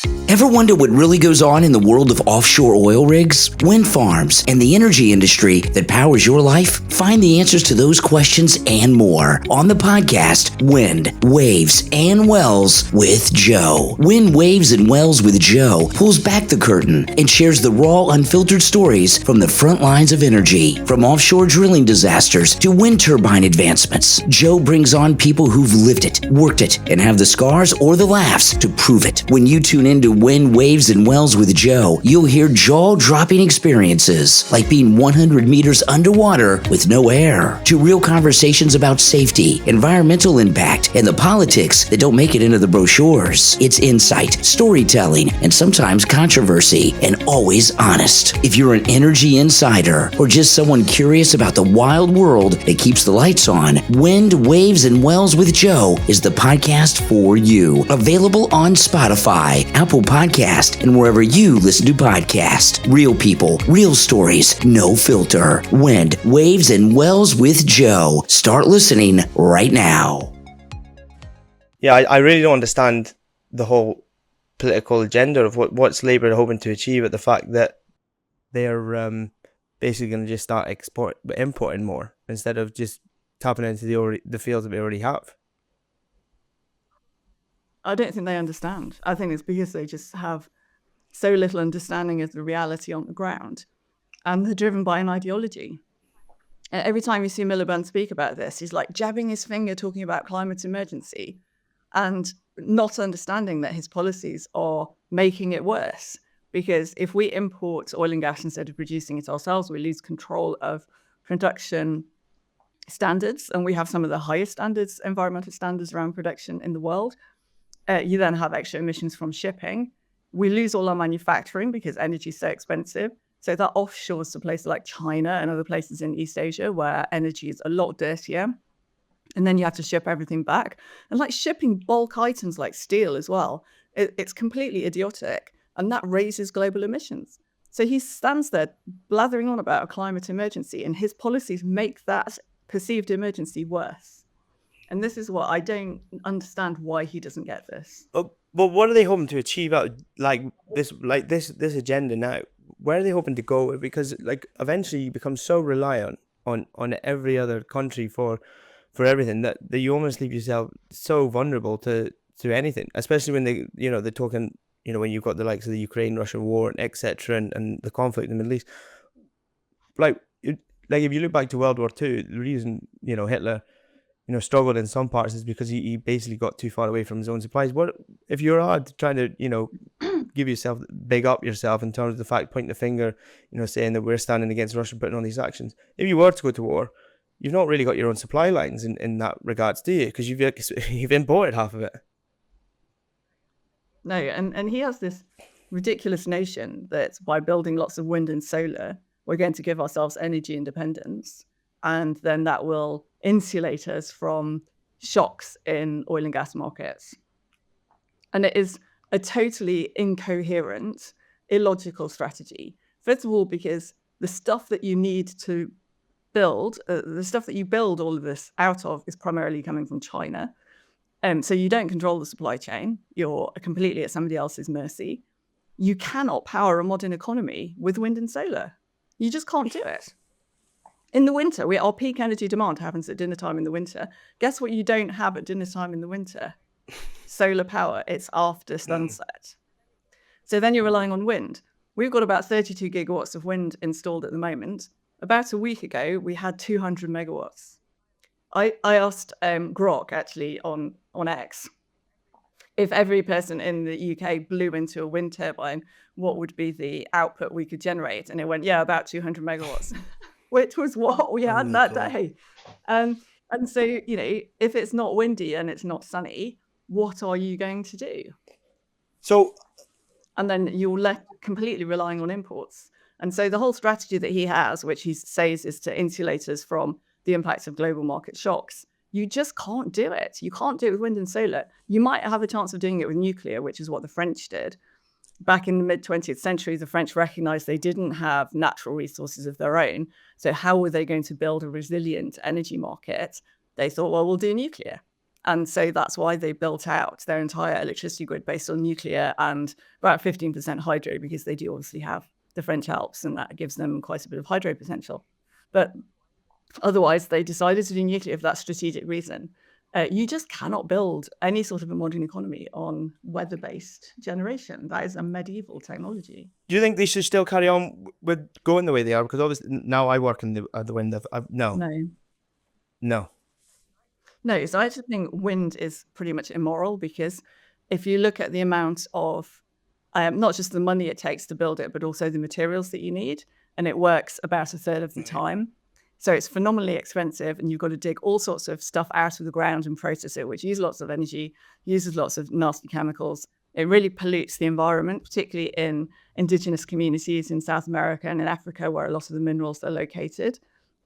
Ever wonder what really goes on in the world of offshore oil rigs, wind farms, and the energy industry that powers your life? Find the answers to those questions and more on the podcast Wind, Waves, and Wells with Joe. Wind, Waves, and Wells with Joe pulls back the curtain and shares the raw, unfiltered stories from the front lines of energy. From offshore drilling disasters to wind turbine advancements, Joe brings on people who've lived it, worked it, and have the scars or the laughs to prove it. When you tune into Wind, Waves, and Wells with Joe, you'll hear jaw-dropping experiences like being 100 meters underwater with no air, to real conversations about safety, environmental impact, and the politics that don't make it into the brochures. It's insight, storytelling, and sometimes controversy, and always honest. If you're an energy insider or just someone curious about the wild world that keeps the lights on, Wind, Waves, and Wells with Joe is the podcast for you. Available on Spotify, Apple Podcast, and wherever you listen to podcasts. Real people, real stories, no filter. Wind, Waves, and Wells with Joe. Start listening right now. Yeah, I really don't understand the whole political agenda of what's Labour hoping to achieve at the fact that they're basically going to just start importing more instead of just tapping into the fields that we already have. I don't think they understand. I think it's because they just have so little understanding of the reality on the ground, and they're driven by an ideology. Every time you see Miliband speak about this, he's like jabbing his finger talking about climate emergency and not understanding that his policies are making it worse. Because if we import oil and gas instead of producing it ourselves, we lose control of production standards, and we have some of the highest standards, environmental standards around production in the world. You then have extra emissions from shipping. We lose all our manufacturing because energy is so expensive. So that offshores to places like China and other places in East Asia where energy is a lot dirtier. And then you have to ship everything back. And like shipping bulk items like steel as well, it's completely idiotic. And that raises global emissions. So he stands there blathering on about a climate emergency, and his policies make that perceived emergency worse. And this is what I don't understand, why he doesn't get this. But what are they hoping to achieve out this agenda now? Where are they hoping to go? Because eventually you become so reliant on every other country for everything that you almost leave yourself so vulnerable to anything. Especially when they're talking, when you've got the likes of the Ukraine-Russia war, etc., and the conflict in the Middle East. Like if you look back to World War II, the reason Hitler struggled in some parts is because he basically got too far away from his own supplies. What if you're trying to big up yourself in terms of the fact, pointing the finger, saying that we're standing against Russia, putting on these actions. If you were to go to war, you've not really got your own supply lines in that regards, do you? Because you've imported half of it. No, and he has this ridiculous notion that by building lots of wind and solar, we're going to give ourselves energy independence, and then that will insulate us from shocks in oil and gas markets. And it is a totally incoherent, illogical strategy. First of all, because the stuff that you need to build, the stuff that you build all of this out of is primarily coming from China. So you don't control the supply chain. You're completely at somebody else's mercy. You cannot power a modern economy with wind and solar. You just can't do it. In the winter, our peak energy demand happens at dinner time in the winter. Guess what you don't have at dinner time in the winter? Solar power. It's after sunset. So then you're relying on wind. We've got about 32 gigawatts of wind installed at the moment. About a week ago, we had 200 megawatts. I asked Grok, actually, on X, if every person in the UK blew into a wind turbine, what would be the output we could generate? And it went, about 200 megawatts. Which was what we had that day. And so, if it's not windy and it's not sunny, what are you going to do? And then you're completely relying on imports. And so the whole strategy that he has, which he says is to insulate us from the impacts of global market shocks, you just can't do it. You can't do it with wind and solar. You might have a chance of doing it with nuclear, which is what the French did. Back in the mid-20th century, the French recognized they didn't have natural resources of their own. So how were they going to build a resilient energy market? They thought, well, we'll do nuclear. And so that's why they built out their entire electricity grid based on nuclear and about 15% hydro, because they do obviously have the French Alps, and that gives them quite a bit of hydro potential. But otherwise, they decided to do nuclear for that strategic reason. You just cannot build any sort of a modern economy on weather-based generation. That is a medieval technology. Do you think they should still carry on with going the way they are? Because obviously now I work in the wind. No. No, so I actually think wind is pretty much immoral, because if you look at the amount of not just the money it takes to build it, but also the materials that you need, and it works about a third of the time. So it's phenomenally expensive, and you've got to dig all sorts of stuff out of the ground and process it, which uses lots of energy, uses lots of nasty chemicals. It really pollutes the environment, particularly in indigenous communities in South America and in Africa, where a lot of the minerals are located.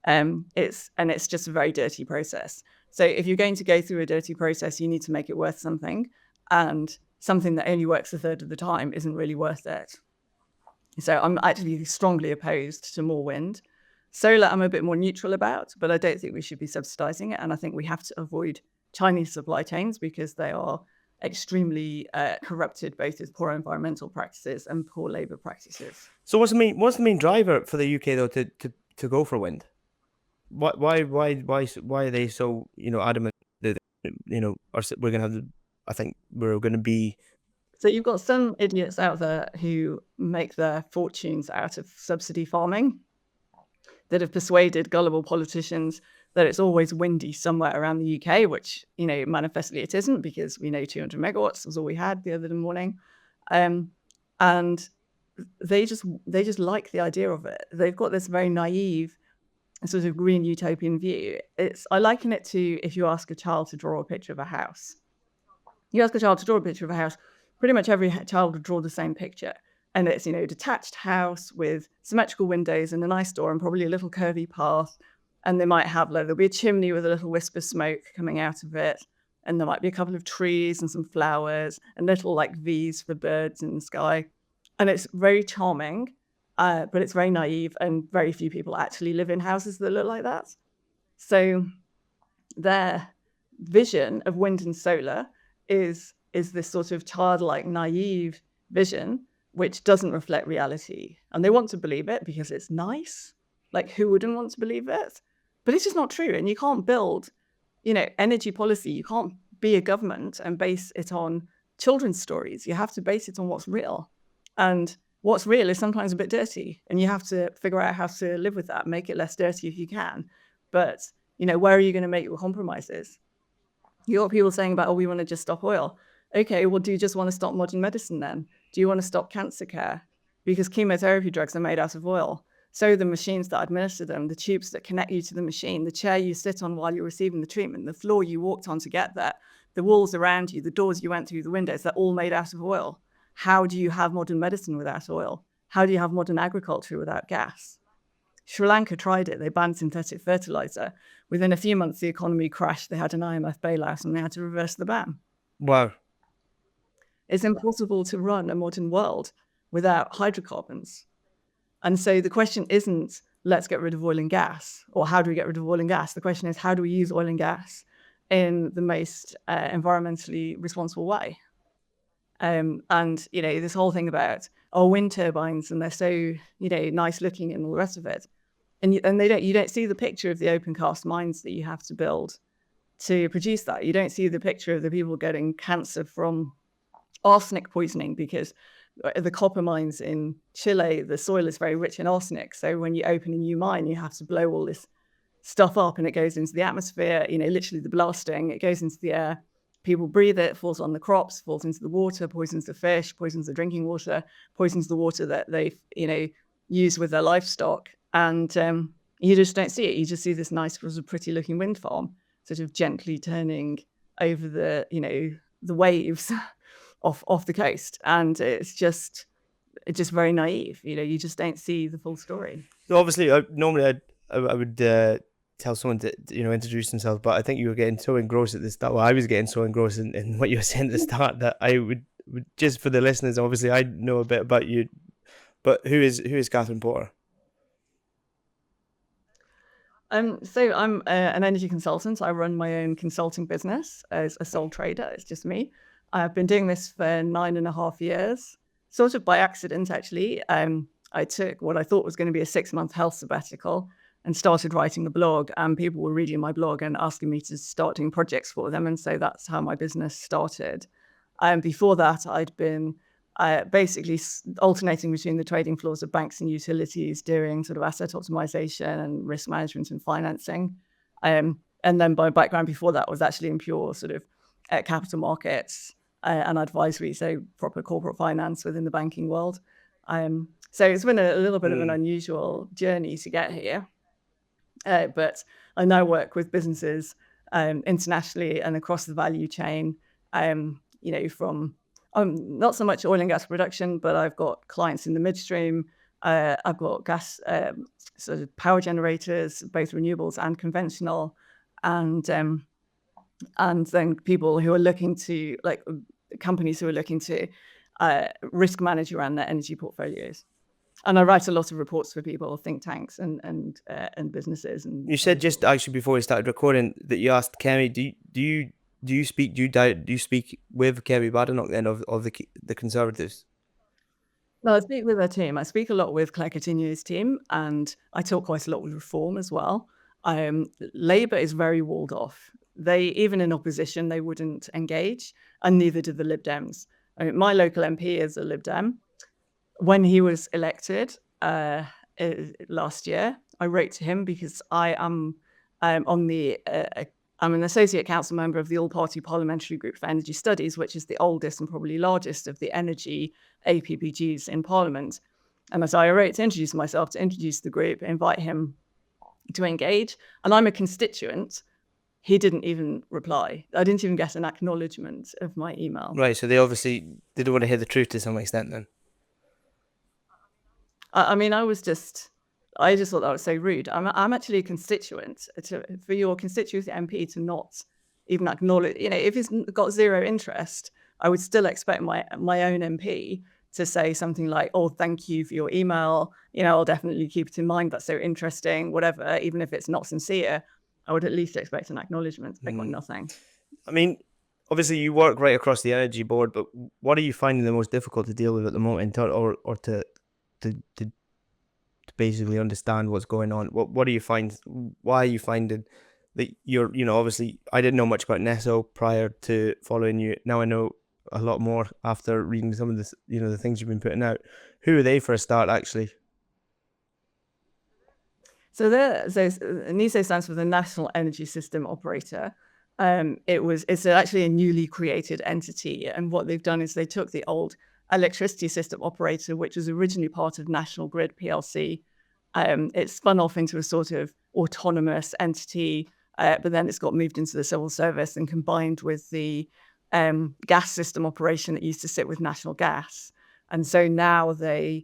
It's just a very dirty process. So if you're going to go through a dirty process, you need to make it worth something, and something that only works a third of the time isn't really worth it. So I'm actually strongly opposed to more wind. Solar, I'm a bit more neutral about, but I don't think we should be subsidizing it. And I think we have to avoid Chinese supply chains, because they are extremely corrupted, both with poor environmental practices and poor labor practices. So what's the main driver for the UK though to go for wind? Why are they so adamant that we're gonna have I think we're gonna be. So you've got some idiots out there who make their fortunes out of subsidy farming, that have persuaded gullible politicians that it's always windy somewhere around the UK, which, manifestly it isn't, because we know 200 megawatts was all we had the other morning. And they just like the idea of it. They've got this very naive sort of green utopian view. I liken it to if you ask a child to draw a picture of a house. You ask a child to draw a picture of a house, pretty much every child would draw the same picture. And it's, a detached house with symmetrical windows and a nice door and probably a little curvy path. And they might have, there'll be a chimney with a little wisp of smoke coming out of it. And there might be a couple of trees and some flowers and little V's for birds in the sky. And it's very charming, but it's very naive, and very few people actually live in houses that look like that. So their vision of wind and solar is this sort of childlike, naive vision, which doesn't reflect reality. And they want to believe it because it's nice. Who wouldn't want to believe it? But it's just not true. And you can't build, energy policy. You can't be a government and base it on children's stories. You have to base it on what's real. And what's real is sometimes a bit dirty. And you have to figure out how to live with that, make it less dirty if you can. But, where are you going to make your compromises? You got people saying about, we want to just stop oil. Okay, well, do you just want to stop modern medicine then? Do you want to stop cancer care? Because chemotherapy drugs are made out of oil. So the machines that administer them, the tubes that connect you to the machine, the chair you sit on while you're receiving the treatment, the floor you walked on to get there, the walls around you, the doors you went through, the windows, they're all made out of oil. How do you have modern medicine without oil? How do you have modern agriculture without gas? Sri Lanka tried it. They banned synthetic fertilizer. Within a few months, the economy crashed. They had an IMF bailout and they had to reverse the ban. Wow. It's impossible to run a modern world without hydrocarbons. And so the question isn't, let's get rid of oil and gas, or how do we get rid of oil and gas? The question is, how do we use oil and gas in the most environmentally responsible way? And, this whole thing about, wind turbines, and they're so, nice looking and all the rest of it. And you don't see the picture of the open cast mines that you have to build to produce that. You don't see the picture of the people getting cancer from arsenic poisoning, because the copper mines in Chile, the soil is very rich in arsenic. So when you open a new mine, you have to blow all this stuff up and it goes into the atmosphere, literally the blasting, it goes into the air. People breathe it, falls on the crops, falls into the water, poisons the fish, poisons the drinking water, poisons the water that they, use with their livestock. And you just don't see it. You just see this nice, pretty looking wind farm sort of gently turning over the, the waves off the coast. And it's just very naive. You just don't see the full story. So obviously, normally I would tell someone to introduce themselves, but I think you were getting so engrossed at the start. Well, I was getting so engrossed in what you were saying at the start that I would just, for the listeners, obviously I know a bit about you, but who is Kathryn Porter? So I'm an energy consultant. I run my own consulting business as a sole trader. It's just me. I've been doing this for 9.5 years, sort of by accident, actually. I took what I thought was going to be a 6-month health sabbatical and started writing a blog. And people were reading my blog and asking me to start doing projects for them. And so that's how my business started. Before that, I'd been basically alternating between the trading floors of banks and utilities, doing sort of asset optimization and risk management and financing. And then my background before that was actually in pure sort of capital markets and advisory, so proper corporate finance within the banking world. So it's been a little bit of an unusual journey to get here. But I now work with businesses internationally and across the value chain, from not so much oil and gas production, but I've got clients in the midstream. I've got gas sort of power generators, both renewables and conventional, and then people who are looking to companies who are looking to risk manage around their energy portfolios. And I write a lot of reports for people, think tanks and businesses. And you said just actually before we started recording that you asked Kemi, do you speak with Kemi Badenoch then of the Conservatives? No, I speak with their team. I speak a lot with Claire Coutinho's team, and I talk quite a lot with Reform as well. Labour is very walled off. They, even in opposition, they wouldn't engage, and neither did the Lib Dems. I mean, my local MP is a Lib Dem. When he was elected last year, I wrote to him because I am I'm an associate council member of the All-Party Parliamentary Group for Energy Studies, which is the oldest and probably largest of the energy APPGs in Parliament. And so I wrote to introduce myself, to introduce the group, invite him to engage. And I'm a constituent. He didn't even reply. I didn't even get an acknowledgement of my email. Right, so they obviously didn't want to hear the truth to some extent then. I mean, I just thought that was so rude. I'm actually a constituent. For your constituency MP to not even acknowledge, if he's got zero interest, I would still expect my own MP to say something like, "Oh, thank you for your email. I'll definitely keep it in mind. That's so interesting." Whatever, even if it's not sincere, I would at least expect an acknowledgement. I got nothing. I mean, obviously you work right across the energy board, but what are you finding the most difficult to deal with at the moment, or to basically understand what's going on? What do you find? Why are you finding that you're, obviously I didn't know much about Nesso prior to following you. Now I know a lot more after reading some of this, the things you've been putting out. Who are they for a start, actually? So NESO stands for the National Energy System Operator. It's actually a newly created entity, and what they've done is they took the old electricity system operator, which was originally part of National Grid PLC. It spun off into a sort of autonomous entity, but then it's got moved into the civil service and combined with the gas system operation that used to sit with National Gas. And so now they're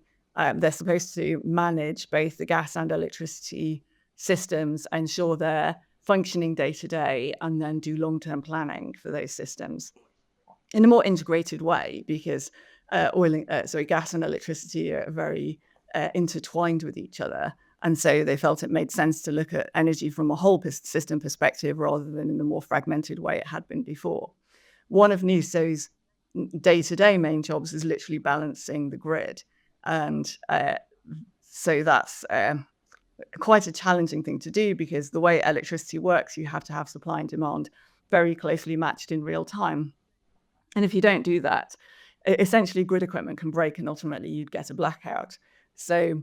supposed to manage both the gas and electricity systems, ensure they're functioning day to day, and then do long-term planning for those systems in a more integrated way, because gas and electricity are very intertwined with each other. And so they felt it made sense to look at energy from a whole system perspective rather than in the more fragmented way it had been before. One of NESO's day-to-day main jobs is literally balancing the grid. And so that's quite a challenging thing to do, because the way electricity works, you have to have supply and demand very closely matched in real time. And if you don't do that, essentially grid equipment can break and ultimately you'd get a blackout. So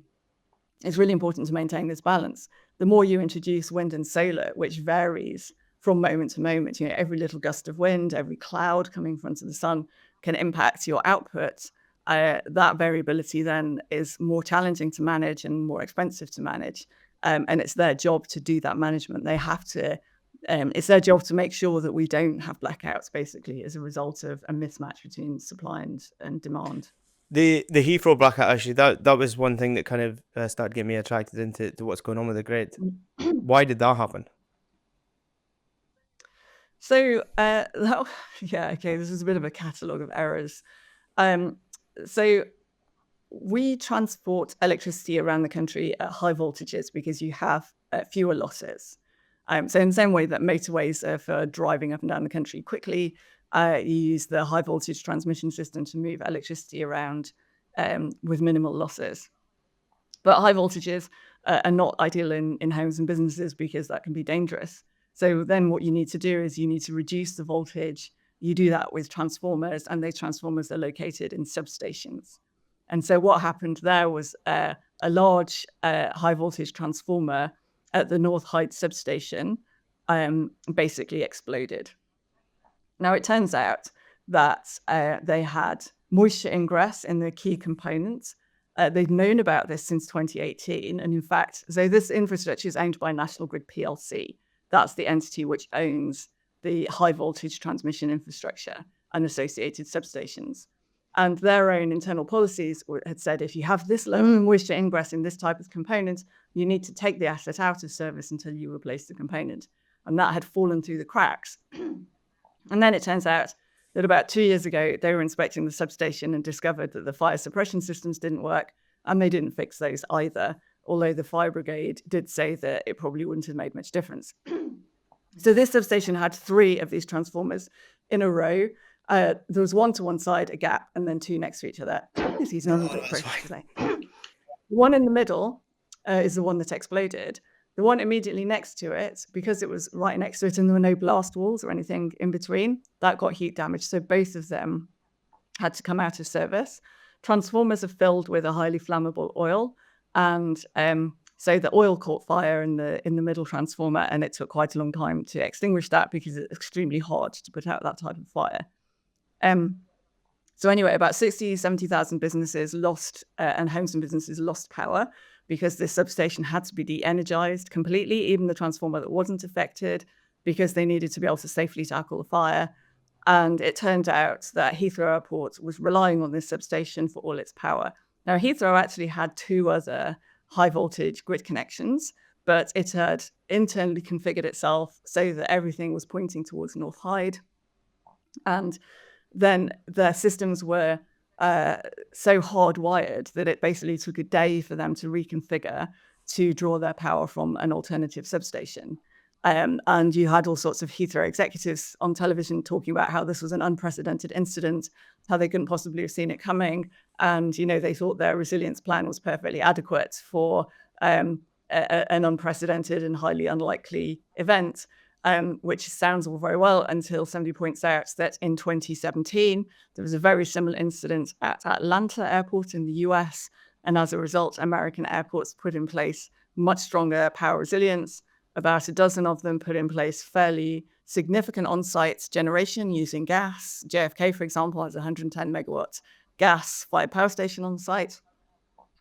it's really important to maintain this balance. The more you introduce wind and solar, which varies from moment to moment, every little gust of wind, every cloud coming in front of the sun can impact your output. That variability then is more challenging to manage and more expensive to manage. And it's their job to do that management. They have to, it's their job to make sure that we don't have blackouts, basically, as a result of a mismatch between supply and demand. The Heathrow blackout, actually, that was one thing that kind of started getting me attracted into what's going on with the grid. Why did that happen? So, this is a bit of a catalogue of errors. So we transport electricity around the country at high voltages because you have fewer losses. So in the same way that motorways are for driving up and down the country quickly, you use the high voltage transmission system to move electricity around with minimal losses. But high voltages are not ideal in homes and businesses because that can be dangerous. So then what you need to do is you need to reduce the voltage. You do that with transformers, and those transformers are located in substations. And so what happened there was a large high voltage transformer at the North Heights substation basically exploded. Now, it turns out that they had moisture ingress in the key components. They've known about this since 2018. And in fact, so this infrastructure is owned by National Grid PLC. That's the entity which owns the high voltage transmission infrastructure and associated substations. And their own internal policies had said, if you have this low moisture ingress in this type of component, you need to take the asset out of service until you replace the component. And that had fallen through the cracks. And then it turns out that about 2 years ago, they were inspecting the substation and discovered that the fire suppression systems didn't work, and they didn't fix those either, although the fire brigade did say that it probably wouldn't have made much difference. So this substation had 3 of these transformers in a row. There was one to one side, a gap, and then 2 next to each other. The one in the middle is the one that exploded. The one immediately next to it, because it was right next to it and there were no blast walls or anything in between, that got heat damage. So both of them had to come out of service. Transformers are filled with a highly flammable oil, and so the oil caught fire in the middle transformer, and it took quite a long time to extinguish that because it's extremely hard to put out that type of fire. So anyway, about 70,000 businesses lost and homes and businesses lost power because this substation had to be de-energized completely, even the transformer that wasn't affected, because they needed to be able to safely tackle the fire. And it turned out that Heathrow Airport was relying on this substation for all its power. Now, Heathrow actually had 2 other high voltage grid connections, but it had internally configured itself so that everything was pointing towards North Hyde. And then their systems were so hardwired that it basically took a day for them to reconfigure to draw their power from an alternative substation. And you had all sorts of Heathrow executives on television talking about how this was an unprecedented incident, how they couldn't possibly have seen it coming. And, you know, they thought their resilience plan was perfectly adequate for an unprecedented and highly unlikely event. Which sounds all very well until somebody points out that in 2017, there was a very similar incident at Atlanta Airport in the US. And as a result, American airports put in place much stronger power resilience. About a dozen of them put in place fairly significant on-site generation using gas. JFK, for example, has a 110 megawatt gas-fired power station on site.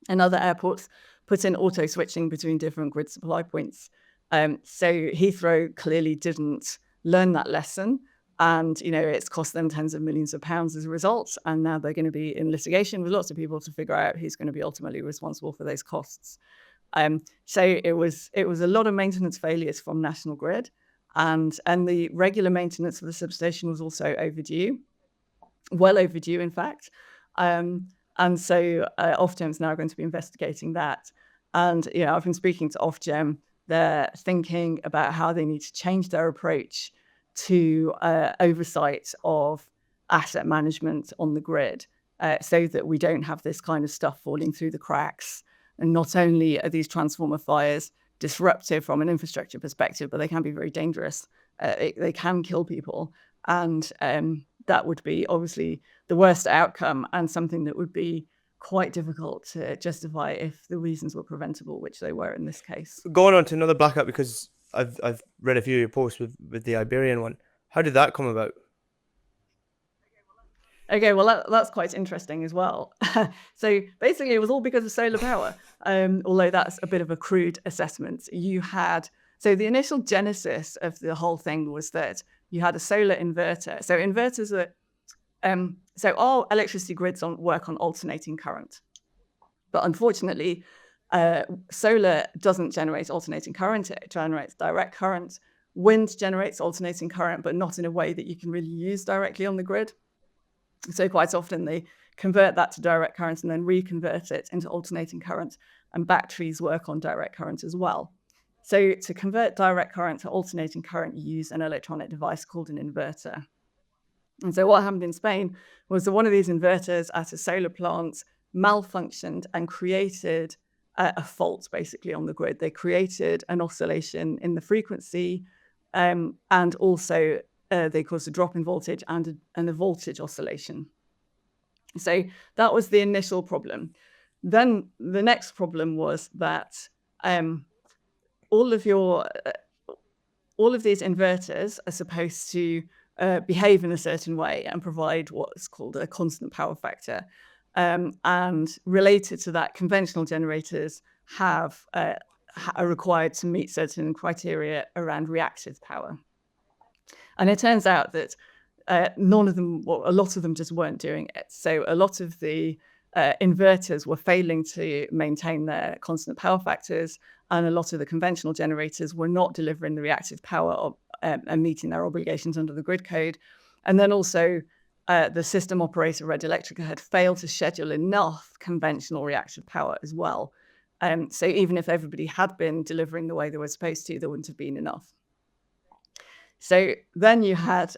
And other airports put in auto switching between different grid supply points. So Heathrow clearly didn't learn that lesson, and you know it's cost them tens of millions of pounds as a result. And now they're going to be in litigation with lots of people to figure out who's going to be ultimately responsible for those costs. So it was a lot of maintenance failures from National Grid, and the regular maintenance of the substation was also overdue, well overdue, in fact. And so Ofgem's now going to be investigating that. And you know, I've been speaking to Ofgem. They're thinking about how they need to change their approach to oversight of asset management on the grid so that we don't have this kind of stuff falling through the cracks. And not only are these transformer fires disruptive from an infrastructure perspective, but they can be very dangerous. They can kill people. And that would be obviously the worst outcome and something that would be quite difficult to justify if the reasons were preventable, which they were in this case. Going on to another blackout, because I've read a few of your posts with the Iberian one. How did that come about? Okay, well, that's quite interesting as well. So basically, it was all because of solar power, although that's a bit of a crude assessment. So the initial genesis of the whole thing was that you had a solar inverter. So inverters are so our electricity grids work on alternating current. But unfortunately, solar doesn't generate alternating current. It generates direct current. Wind generates alternating current, but not in a way that you can really use directly on the grid. So quite often they convert that to direct current, and then reconvert it into alternating current. And batteries work on direct current as well. So to convert direct current to alternating current, you use an electronic device called an inverter. And so what happened in Spain was that one of these inverters at a solar plant malfunctioned and created a fault basically on the grid. They created an oscillation in the frequency, and also they caused a drop in voltage and a voltage oscillation. So that was the initial problem. Then the next problem was that all of these inverters are supposed to behave in a certain way and provide what's called a constant power factor. And related to that, conventional generators are required to meet certain criteria around reactive power. And it turns out that none of them, well, a lot of them just weren't doing it. So a lot of the inverters were failing to maintain their constant power factors, and a lot of the conventional generators were not delivering the reactive power and meeting their obligations under the grid code. And then also the system operator, Red Electrica, had failed to schedule enough conventional reactive power as well. So even if everybody had been delivering the way they were supposed to, there wouldn't have been enough. So then you had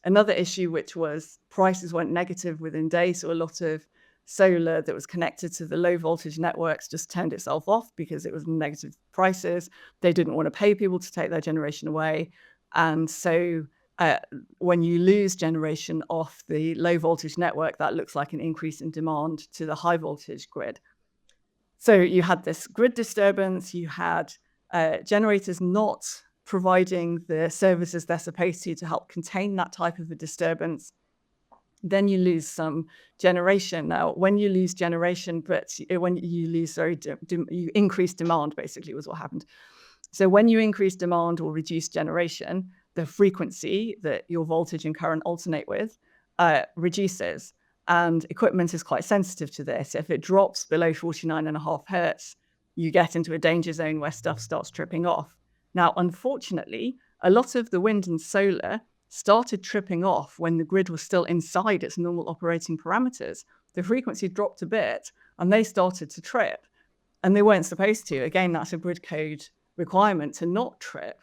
another issue, which was prices went negative within days. So a lot of solar that was connected to the low voltage networks just turned itself off because it was negative prices. They didn't want to pay people to take their generation away. And so when you lose generation off the low voltage network, that looks like an increase in demand to the high voltage grid. So you had this grid disturbance, you had generators not providing the services they're supposed to help contain that type of a disturbance. Then you lose some generation. Now, when you lose generation, you increase demand, basically, was what happened. So when you increase demand or reduce generation, the frequency that your voltage and current alternate with reduces. And equipment is quite sensitive to this. If it drops below 49.5 hertz, you get into a danger zone where stuff starts tripping off. Now, unfortunately, a lot of the wind and solar started tripping off when the grid was still inside its normal operating parameters. The frequency dropped a bit and they started to trip, and they weren't supposed to. Again, that's a grid code requirement to not trip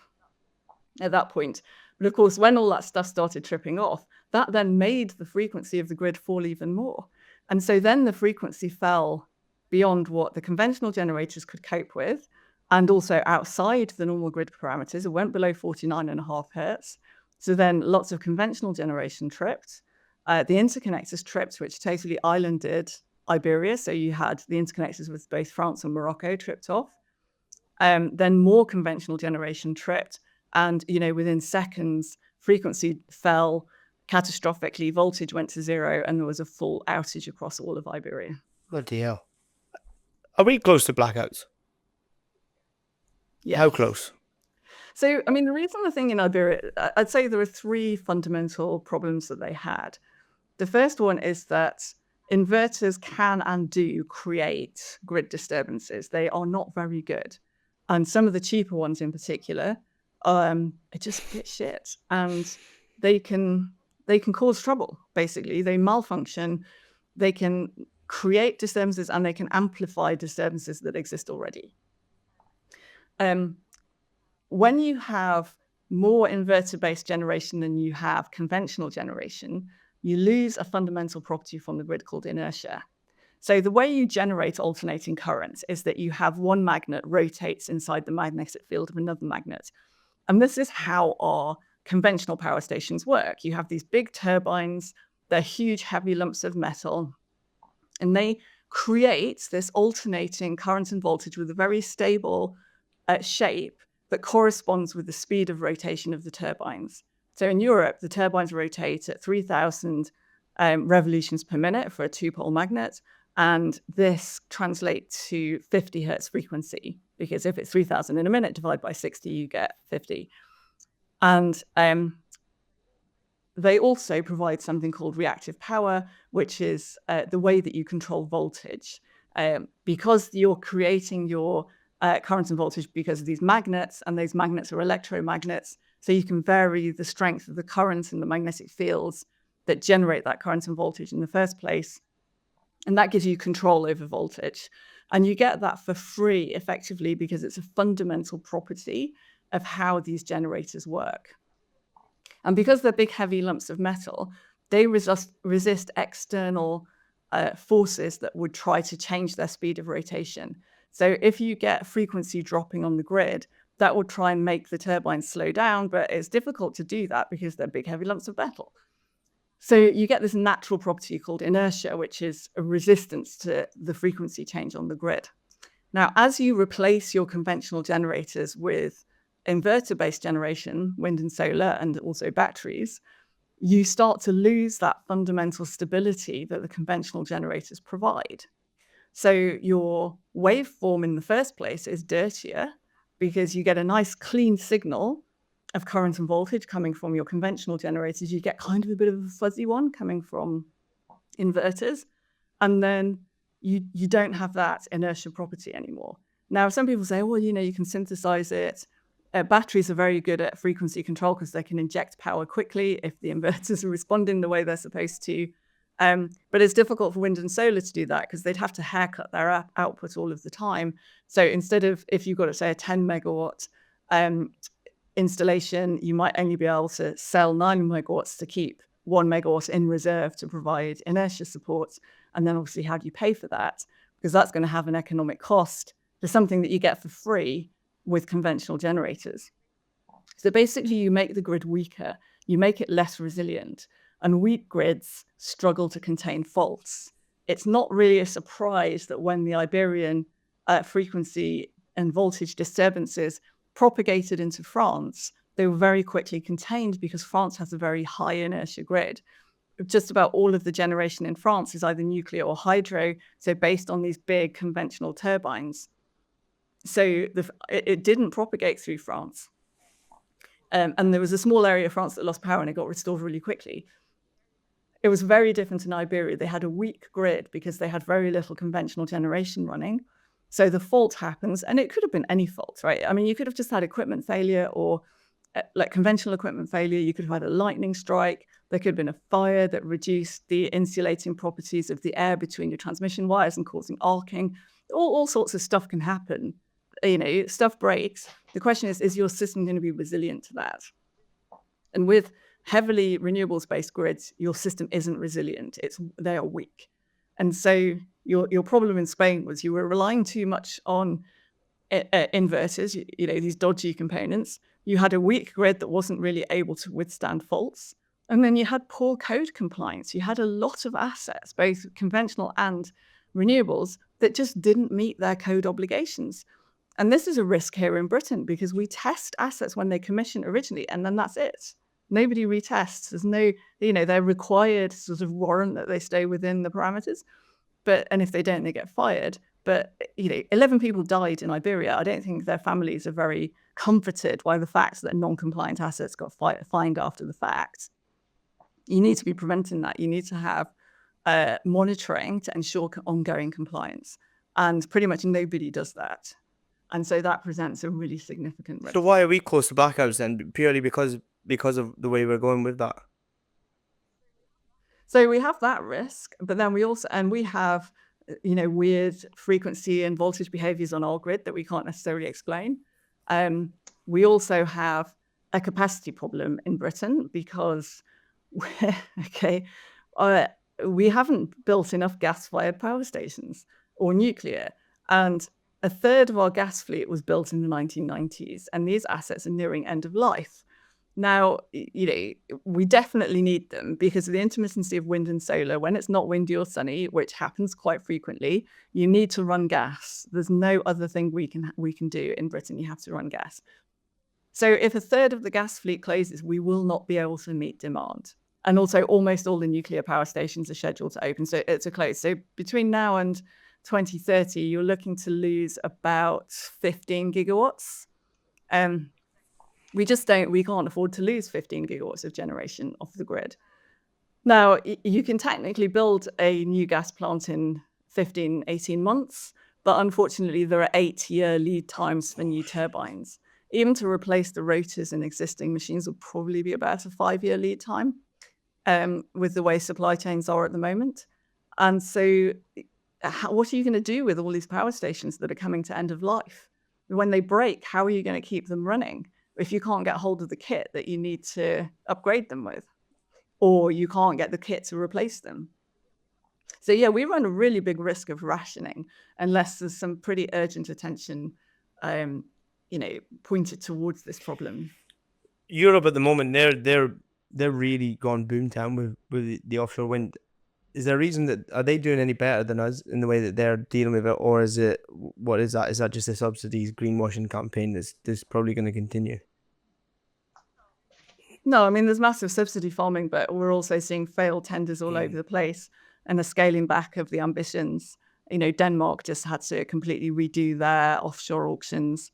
at that point. But of course, when all that stuff started tripping off, that then made the frequency of the grid fall even more. And so then the frequency fell beyond what the conventional generators could cope with, and also outside the normal grid parameters. It went below 49.5 hertz. So then lots of conventional generation tripped. The interconnectors tripped, which totally islanded Iberia. So you had the interconnectors with both France and Morocco tripped off. Then more conventional generation tripped. And, within seconds, frequency fell catastrophically, voltage went to zero, and there was a full outage across all of Iberia. Bloody hell. Are we close to blackouts? Yeah. How close? So, the thing in Iberia, I'd say there are three fundamental problems that they had. The first one is that inverters can and do create grid disturbances. They are not very good. And some of the cheaper ones in particular are just a bit shit. And they can cause trouble, basically. They malfunction. They can create disturbances and they can amplify disturbances that exist already. When you have more inverter-based generation than you have conventional generation, you lose a fundamental property from the grid called inertia. So the way you generate alternating currents is that you have one magnet rotates inside the magnetic field of another magnet. And this is how our conventional power stations work. You have these big turbines, they're huge, heavy lumps of metal, and they create this alternating current and voltage with a very stable shape that corresponds with the speed of rotation of the turbines. So in Europe, the turbines rotate at 3,000 revolutions per minute for a two-pole magnet, and this translates to 50 hertz frequency, because if it's 3,000 in a minute, divide by 60, you get 50. And they also provide something called reactive power, which is the way that you control voltage. Because you're creating your current and voltage because of these magnets, and those magnets are electromagnets, so you can vary the strength of the current and the magnetic fields that generate that current and voltage in the first place And that gives you control over voltage. And you get that for free, effectively, because it's a fundamental property of how these generators work. And because they're big, heavy lumps of metal, they resist external forces that would try to change their speed of rotation. So if you get frequency dropping on the grid, that will try and make the turbines slow down, but it's difficult to do that because they're big, heavy lumps of metal. So you get this natural property called inertia, which is a resistance to the frequency change on the grid. Now, as you replace your conventional generators with inverter-based generation, wind and solar, and also batteries, you start to lose that fundamental stability that the conventional generators provide. So your waveform in the first place is dirtier because you get a nice clean signal of current and voltage coming from your conventional generators. You get kind of a bit of a fuzzy one coming from inverters. And then you don't have that inertia property anymore. Now, some people say, well, you can synthesize it. Batteries are very good at frequency control because they can inject power quickly if the inverters are responding the way they're supposed to. But it's difficult for wind and solar to do that because they'd have to haircut their output all of the time. So instead of, if you've got, say, a 10 megawatt installation, you might only be able to sell 9 megawatts to keep 1 megawatt in reserve to provide inertia support. And then obviously, how do you pay for that? Because that's going to have an economic cost to something that you get for free with conventional generators. So basically, you make the grid weaker, you make it less resilient, and weak grids struggle to contain faults. It's not really a surprise that when the Iberian frequency and voltage disturbances propagated into France, they were very quickly contained because France has a very high inertia grid. Just about all of the generation in France is either nuclear or hydro, so based on these big conventional turbines. So it didn't propagate through France. And there was a small area of France that lost power and it got restored really quickly. It was very different in Iberia. They had a weak grid because they had very little conventional generation running. So the fault happens, and it could have been any fault, right? I mean, you could have just had equipment failure or like conventional equipment failure. You could have had a lightning strike. There could have been a fire that reduced the insulating properties of the air between your transmission wires and causing arcing. All sorts of stuff can happen. Stuff breaks. The question is your system going to be resilient to that? And with heavily renewables-based grids, your system isn't resilient. They are weak. And so your problem in Spain was you were relying too much on inverters, these dodgy components. You had a weak grid that wasn't really able to withstand faults. And then you had poor code compliance. You had a lot of assets, both conventional and renewables, that just didn't meet their code obligations. And this is a risk here in Britain because we test assets when they commission originally, and then that's it. Nobody retests. There's no, they're required sort of warrant that they stay within the parameters. And if they don't, they get fired. But, 11 people died in Iberia. I don't think their families are very comforted by the fact that non-compliant assets got fined after the fact. You need to be preventing that. You need to have monitoring to ensure ongoing compliance. And pretty much nobody does that. And so that presents a really significant risk. So why are we close to blackouts then? Purely because of the way we're going with that? So we have that risk, but then we have, weird frequency and voltage behaviors on our grid that we can't necessarily explain. We also have a capacity problem in Britain because, we haven't built enough gas-fired power stations or nuclear. And a third of our gas fleet was built in the 1990s, and these assets are nearing end of life. Now, we definitely need them because of the intermittency of wind and solar. When it's not windy or sunny, which happens quite frequently, you need to run gas. There's no other thing we can do in Britain. You have to run gas. So if a third of the gas fleet closes, we will not be able to meet demand. And also almost all the nuclear power stations are scheduled to open, so it's a close. So between now and 2030, you're looking to lose about 15 gigawatts. We can't afford to lose 15 gigawatts of generation off the grid. Now, you can technically build a new gas plant in 15, 18 months, but unfortunately, there are 8-year lead times for new turbines. Even to replace the rotors in existing machines will probably be about a 5-year lead time with the way supply chains are at the moment. And so what are you going to do with all these power stations that are coming to end of life? When they break, how are you going to keep them running if you can't get hold of the kit that you need to upgrade them with, or you can't get the kit to replace them? So yeah, we run a really big risk of rationing unless there's some pretty urgent attention, pointed towards this problem. Europe at the moment, they're really gone boomtown with the offshore wind. Is there a reason that are they doing any better than us in the way that they're dealing with it, or is it what is that? Is that just a subsidies greenwashing campaign that's probably going to continue? No, I mean there's massive subsidy farming, but we're also seeing failed tenders all over the place and a scaling back of the ambitions. Denmark just had to completely redo their offshore auctions.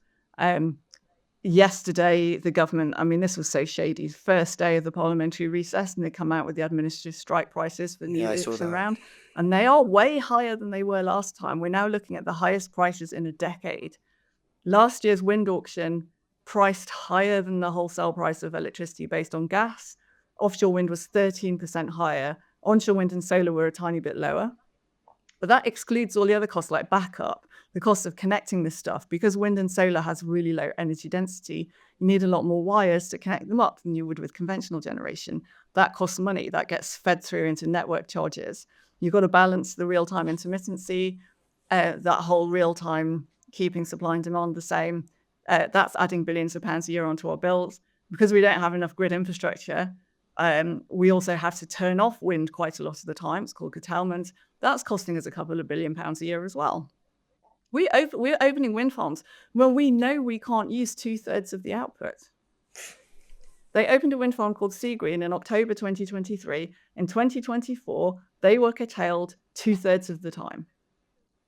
Yesterday, the government, this was so shady, first day of the parliamentary recess, and they come out with the administrative strike prices for the new auction round. And they are way higher than they were last time. We're now looking at the highest prices in a decade. Last year's wind auction priced higher than the wholesale price of electricity based on gas. Offshore wind was 13% higher. Onshore wind and solar were a tiny bit lower. But that excludes all the other costs like backup, the cost of connecting this stuff. Because wind and solar has really low energy density, you need a lot more wires to connect them up than you would with conventional generation. That costs money. That gets fed through into network charges. You've got to balance the real-time intermittency, that whole real-time keeping supply and demand the same. That's adding billions of pounds a year onto our bills. Because we don't have enough grid infrastructure, we also have to turn off wind quite a lot of the time. It's called curtailment. That's costing us a couple of £1 billion a year as well. We're opening wind farms when we know we can't use 2/3 of the output. They opened a wind farm called Seagreen in October 2023. In 2024, they were curtailed 2/3 of the time.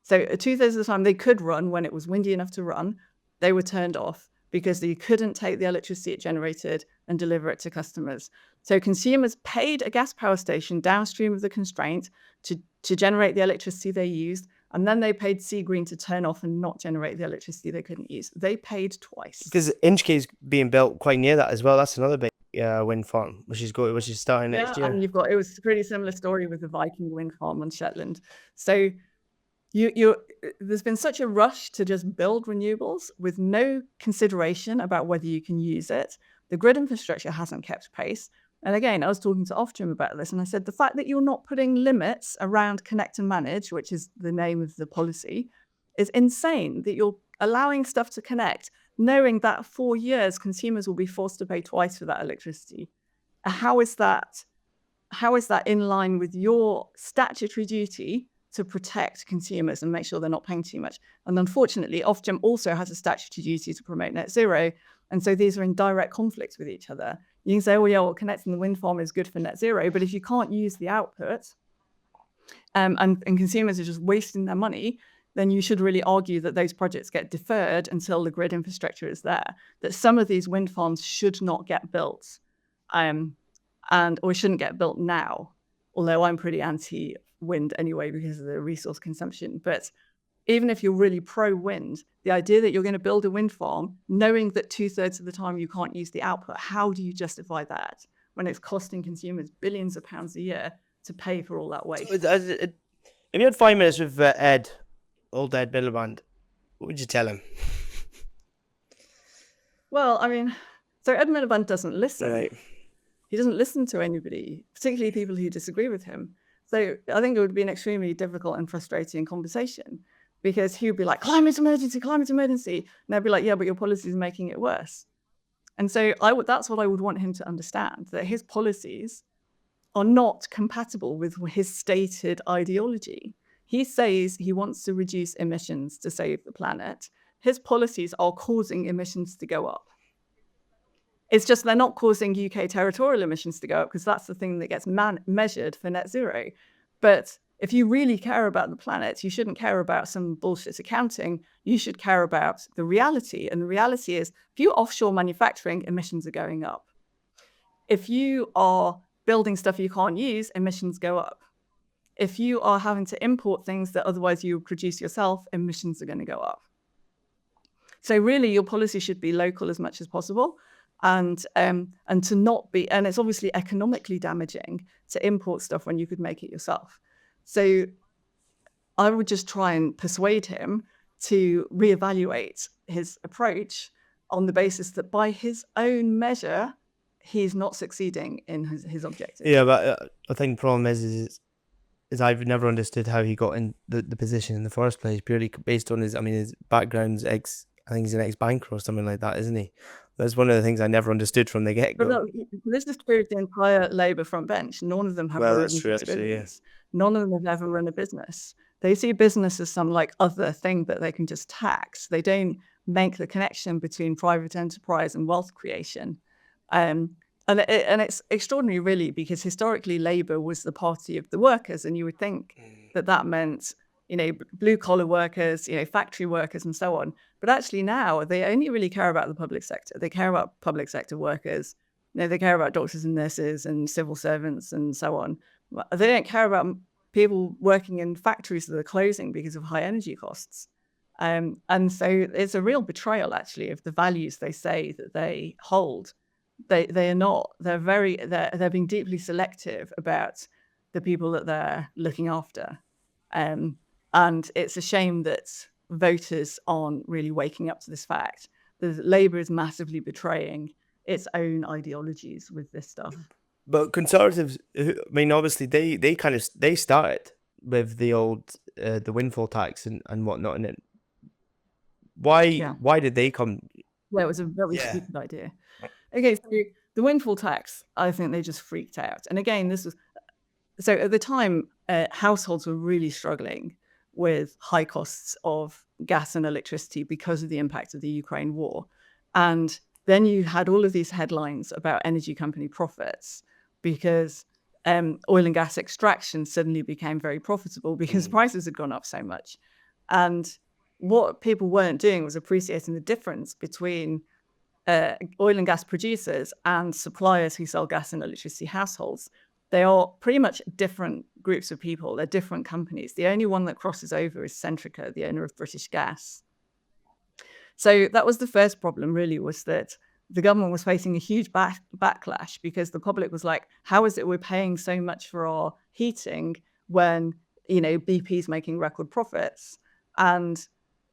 So 2/3 of the time they could run when it was windy enough to run, they were turned off because they couldn't take the electricity it generated and deliver it to customers. So consumers paid a gas power station downstream of the constraint to generate the electricity they used, and then they paid Seagreen to turn off and not generate the electricity they couldn't use. They paid twice. Because Inchcape is being built quite near that as well. That's another big wind farm, which is starting next year. And it was a pretty similar story with the Viking wind farm on Shetland. So there's been such a rush to just build renewables with no consideration about whether you can use it. The grid infrastructure hasn't kept pace. And again, I was talking to Ofgem about this, and I said the fact that you're not putting limits around connect and manage, which is the name of the policy, is insane. That you're allowing stuff to connect, knowing that 4 years consumers will be forced to pay twice for that electricity. How is that in line with your statutory duty to protect consumers and make sure they're not paying too much? And unfortunately, Ofgem also has a statutory duty to promote net zero. And so these are in direct conflict with each other. You can say, oh yeah, well, connecting the wind farm is good for net zero, but if you can't use the output and consumers are just wasting their money, then you should really argue that those projects get deferred until the grid infrastructure is there, that some of these wind farms should not get built or shouldn't get built now, although I'm pretty anti-wind anyway because of the resource consumption. But even if you're really pro-wind, the idea that you're going to build a wind farm knowing that 2/3 of the time you can't use the output, how do you justify that when it's costing consumers billions of pounds a year to pay for all that waste? If you had 5 minutes with Ed, old Ed Miliband, what would you tell him? Well, so Ed Miliband doesn't listen. Right. He doesn't listen to anybody, particularly people who disagree with him. So I think it would be an extremely difficult and frustrating conversation because he would be like, climate emergency. And I'd be like, yeah, but your policies are making it worse. And so that's what I would want him to understand, that his policies are not compatible with his stated ideology. He says he wants to reduce emissions to save the planet. His policies are causing emissions to go up. It's just they're not causing UK territorial emissions to go up because that's the thing that gets measured for net zero. But if you really care about the planet, you shouldn't care about some bullshit accounting. You should care about the reality. And the reality is, if you offshore manufacturing, emissions are going up. If you are building stuff you can't use, emissions go up. If you are having to import things that otherwise you would produce yourself, emissions are going to go up. So really, your policy should be local as much as possible. And to not be, and it's obviously economically damaging to import stuff when you could make it yourself. So I would just try and persuade him to reevaluate his approach on the basis that by his own measure, he's not succeeding in his objective. Yeah, but I think the problem is I've never understood how he got in the position in the first place, purely based on his background's I think he's an ex-banker or something like that, isn't he? That's one of the things I never understood from the But get-go. look, this is true of the entire Labour front bench. None of them have Well, that's relevant true, actually, yeah. experience. None of them have ever run a business. They see business as some like other thing that they can just tax. They don't make the connection between private enterprise and wealth creation. And it's extraordinary, really, because historically Labour was the party of the workers, and you would think that meant, blue collar workers, factory workers, and so on. But actually now they only really care about the public sector. They care about public sector workers. They care about doctors and nurses and civil servants and so on. They don't care about people working in factories that are closing because of high energy costs. And so it's a real betrayal, actually, of the values they say that they hold. They are not. They're being deeply selective about the people that they're looking after. And it's a shame that voters aren't really waking up to this fact that Labour is massively betraying its own ideologies with this stuff. But Conservatives, obviously they started with the old the windfall tax and whatnot, and why did they come? Yeah, it was a very stupid idea. Okay, so the windfall tax, I think they just freaked out. And again, this was so at the time, households were really struggling with high costs of gas and electricity because of the impact of the Ukraine war. And then you had all of these headlines about energy company profits because oil and gas extraction suddenly became very profitable because prices had gone up so much. And what people weren't doing was appreciating the difference between oil and gas producers and suppliers who sell gas and electricity households. They are pretty much different groups of people. They're different companies. The only one that crosses over is Centrica, the owner of British Gas. So that was the first problem, really, was that the government was facing a huge backlash because the public was like, how is it we're paying so much for our heating when, BP's making record profits? And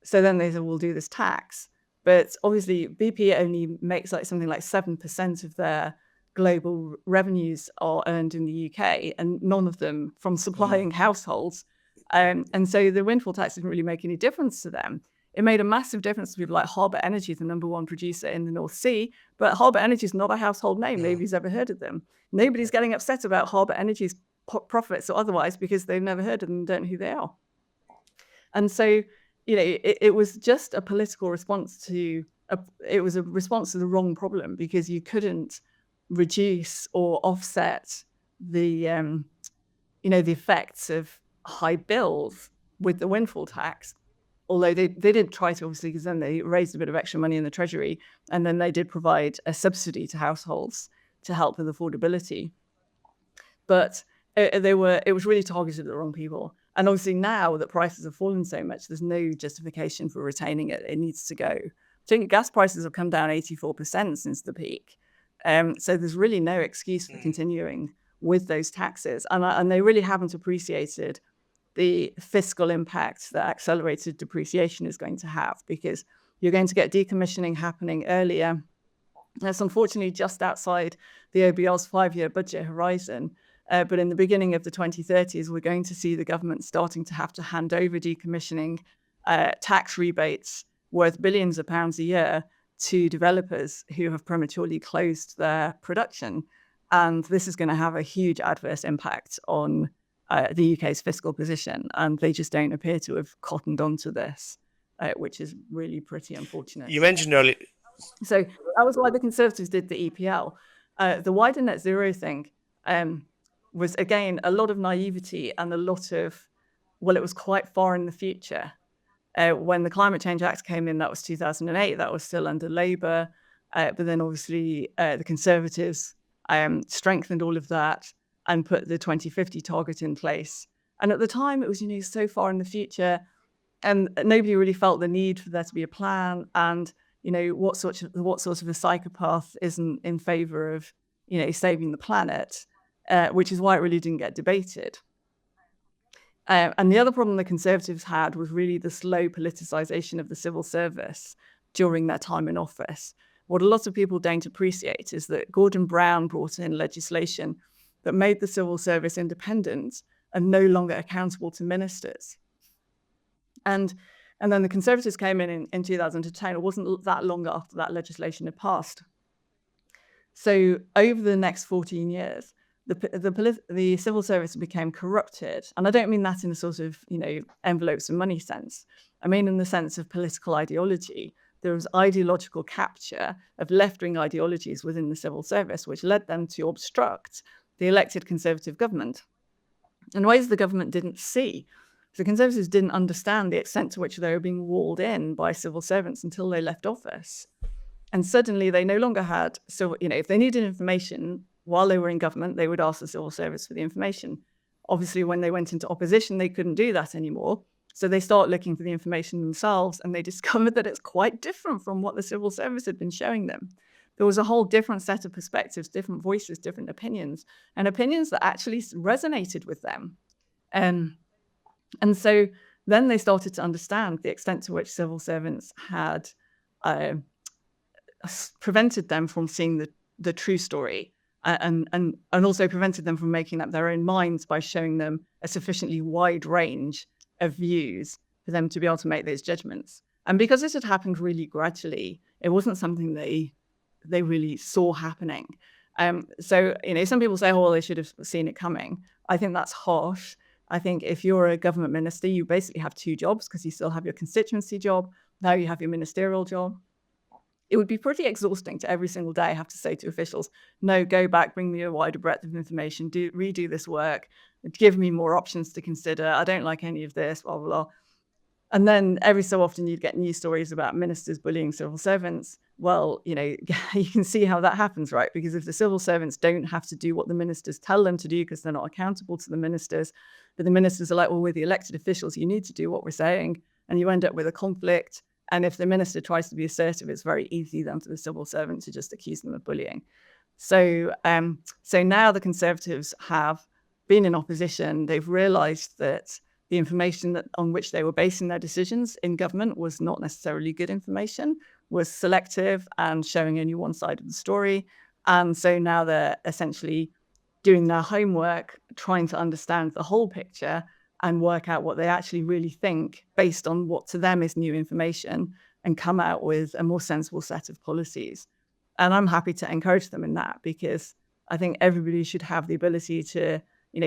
so then they said, we'll do this tax. But obviously, BP only makes something like 7% of their global revenues are earned in the UK, and none of them from supplying households. And so the windfall tax didn't really make any difference to them. It made a massive difference to people like Harbour Energy, the number one producer in the North Sea. But Harbour Energy is not a household name. Nobody's ever heard of them. Nobody's getting upset about Harbour Energy's profits or otherwise because they've never heard of them and don't know who they are. And so, it was just a political response to it was a response to the wrong problem because you couldn't reduce or offset the the effects of high bills with the windfall tax. Although they did try to, obviously, because then they raised a bit of extra money in the treasury, and then they did provide a subsidy to households to help with affordability. But it was really targeted at the wrong people. And obviously now that prices have fallen so much, there's no justification for retaining it. It needs to go. I think gas prices have come down 84% since the peak. So there's really no excuse for continuing with those taxes. And they really haven't appreciated the fiscal impact that accelerated depreciation is going to have, because you're going to get decommissioning happening earlier. That's unfortunately just outside the OBR's 5-year budget horizon. But in the beginning of the 2030s, we're going to see the government starting to have to hand over decommissioning tax rebates worth billions of pounds a year to developers who have prematurely closed their production. And this is going to have a huge adverse impact on the UK's fiscal position. And they just don't appear to have cottoned onto this, which is really pretty unfortunate. You mentioned earlier. So that was why the Conservatives did the EPL. The wider net zero thing was, again, a lot of naivety and a lot of, it was quite far in the future. When the Climate Change Act came in, that was 2008. That was still under Labour. But then obviously the Conservatives strengthened all of that and put the 2050 target in place. And at the time, it was, so far in the future, and nobody really felt the need for there to be a plan. And, what sort of a psychopath isn't in favour of, saving the planet, which is why it really didn't get debated. And the other problem the Conservatives had was really the slow politicisation of the civil service during their time in office. What a lot of people don't appreciate is that Gordon Brown brought in legislation that made the civil service independent and no longer accountable to ministers. And then the Conservatives came in 2010. It wasn't that long after that legislation had passed. So over the next 14 years, the civil service became corrupted. And I don't mean that in a sort of, envelopes and money sense. I mean in the sense of political ideology. There was ideological capture of left-wing ideologies within the civil service, which led them to obstruct the elected Conservative government in ways the government didn't see. The Conservatives didn't understand the extent to which they were being walled in by civil servants until they left office. And suddenly they no longer had, if they needed information while they were in government, they would ask the civil service for the information. Obviously, when they went into opposition, they couldn't do that anymore. So they start looking for the information themselves, and they discovered that it's quite different from what the civil service had been showing them. There was a whole different set of perspectives, different voices, different opinions, and opinions that actually resonated with them. And so then they started to understand the extent to which civil servants had prevented them from seeing the true story, and also prevented them from making up their own minds by showing them a sufficiently wide range of views for them to be able to make those judgments. And because this had happened really gradually, it wasn't something they really saw happening. So some people say, oh, well, they should have seen it coming. I think that's harsh. I think if you're a government minister, you basically have two jobs, because you still have your constituency job. Now you have your ministerial job. It would be pretty exhausting to every single day have to say to officials, no, go back, bring me a wider breadth of information, redo this work, give me more options to consider. I don't like any of this, blah, blah, blah. And then every so often you'd get news stories about ministers bullying civil servants. Well, you can see how that happens, right? Because if the civil servants don't have to do what the ministers tell them to do because they're not accountable to the ministers, but the ministers are like, well, we're the elected officials, you need to do what we're saying, and you end up with a conflict. And if the minister tries to be assertive, it's very easy then for the civil servant to just accuse them of bullying. So now the Conservatives have been in opposition. They've realised that the information on which they were basing their decisions in government was not necessarily good information, was selective and showing only one side of the story. And so now they're essentially doing their homework, trying to understand the whole picture and work out what they actually really think based on what to them is new information, and come out with a more sensible set of policies. And I'm happy to encourage them in that, because I think everybody should have the ability to,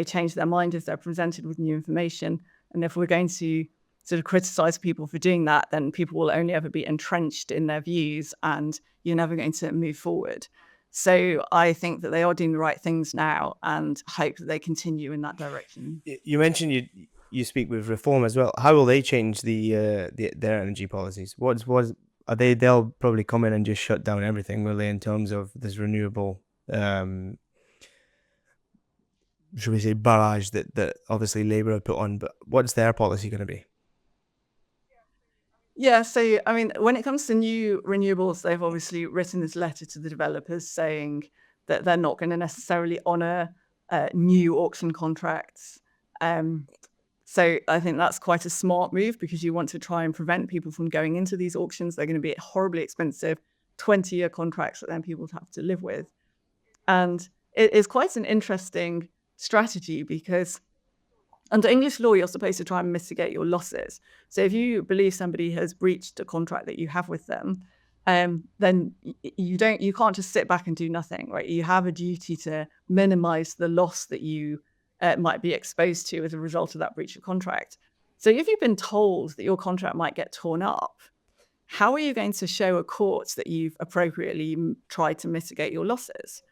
change their mind if they're presented with new information. And if we're going to sort of criticize people for doing that, then people will only ever be entrenched in their views and you're never going to move forward. So I think that they are doing the right things now, and hope that they continue in that direction. You mentioned you speak with Reform as well. How will they change their energy policies? They'll probably come in and just shut down everything, will they, in terms of this renewable should we say barrage that obviously Labour have put on, but what's their policy going to be? Yeah, so I mean, when it comes to new renewables, they've obviously written this letter to the developers saying that they're not going to necessarily honour new auction contracts. So I think that's quite a smart move, because you want to try and prevent people from going into these auctions. They're going to be horribly expensive, 20-year contracts that then people have to live with. And it is quite an interesting strategy, because under English law, you're supposed to try and mitigate your losses. So if you believe somebody has breached a contract that you have with them, then you can't just sit back and do nothing, right? You have a duty to minimize the loss that you might be exposed to as a result of that breach of contract. So if you've been told that your contract might get torn up, how are you going to show a court that you've appropriately tried to mitigate your losses?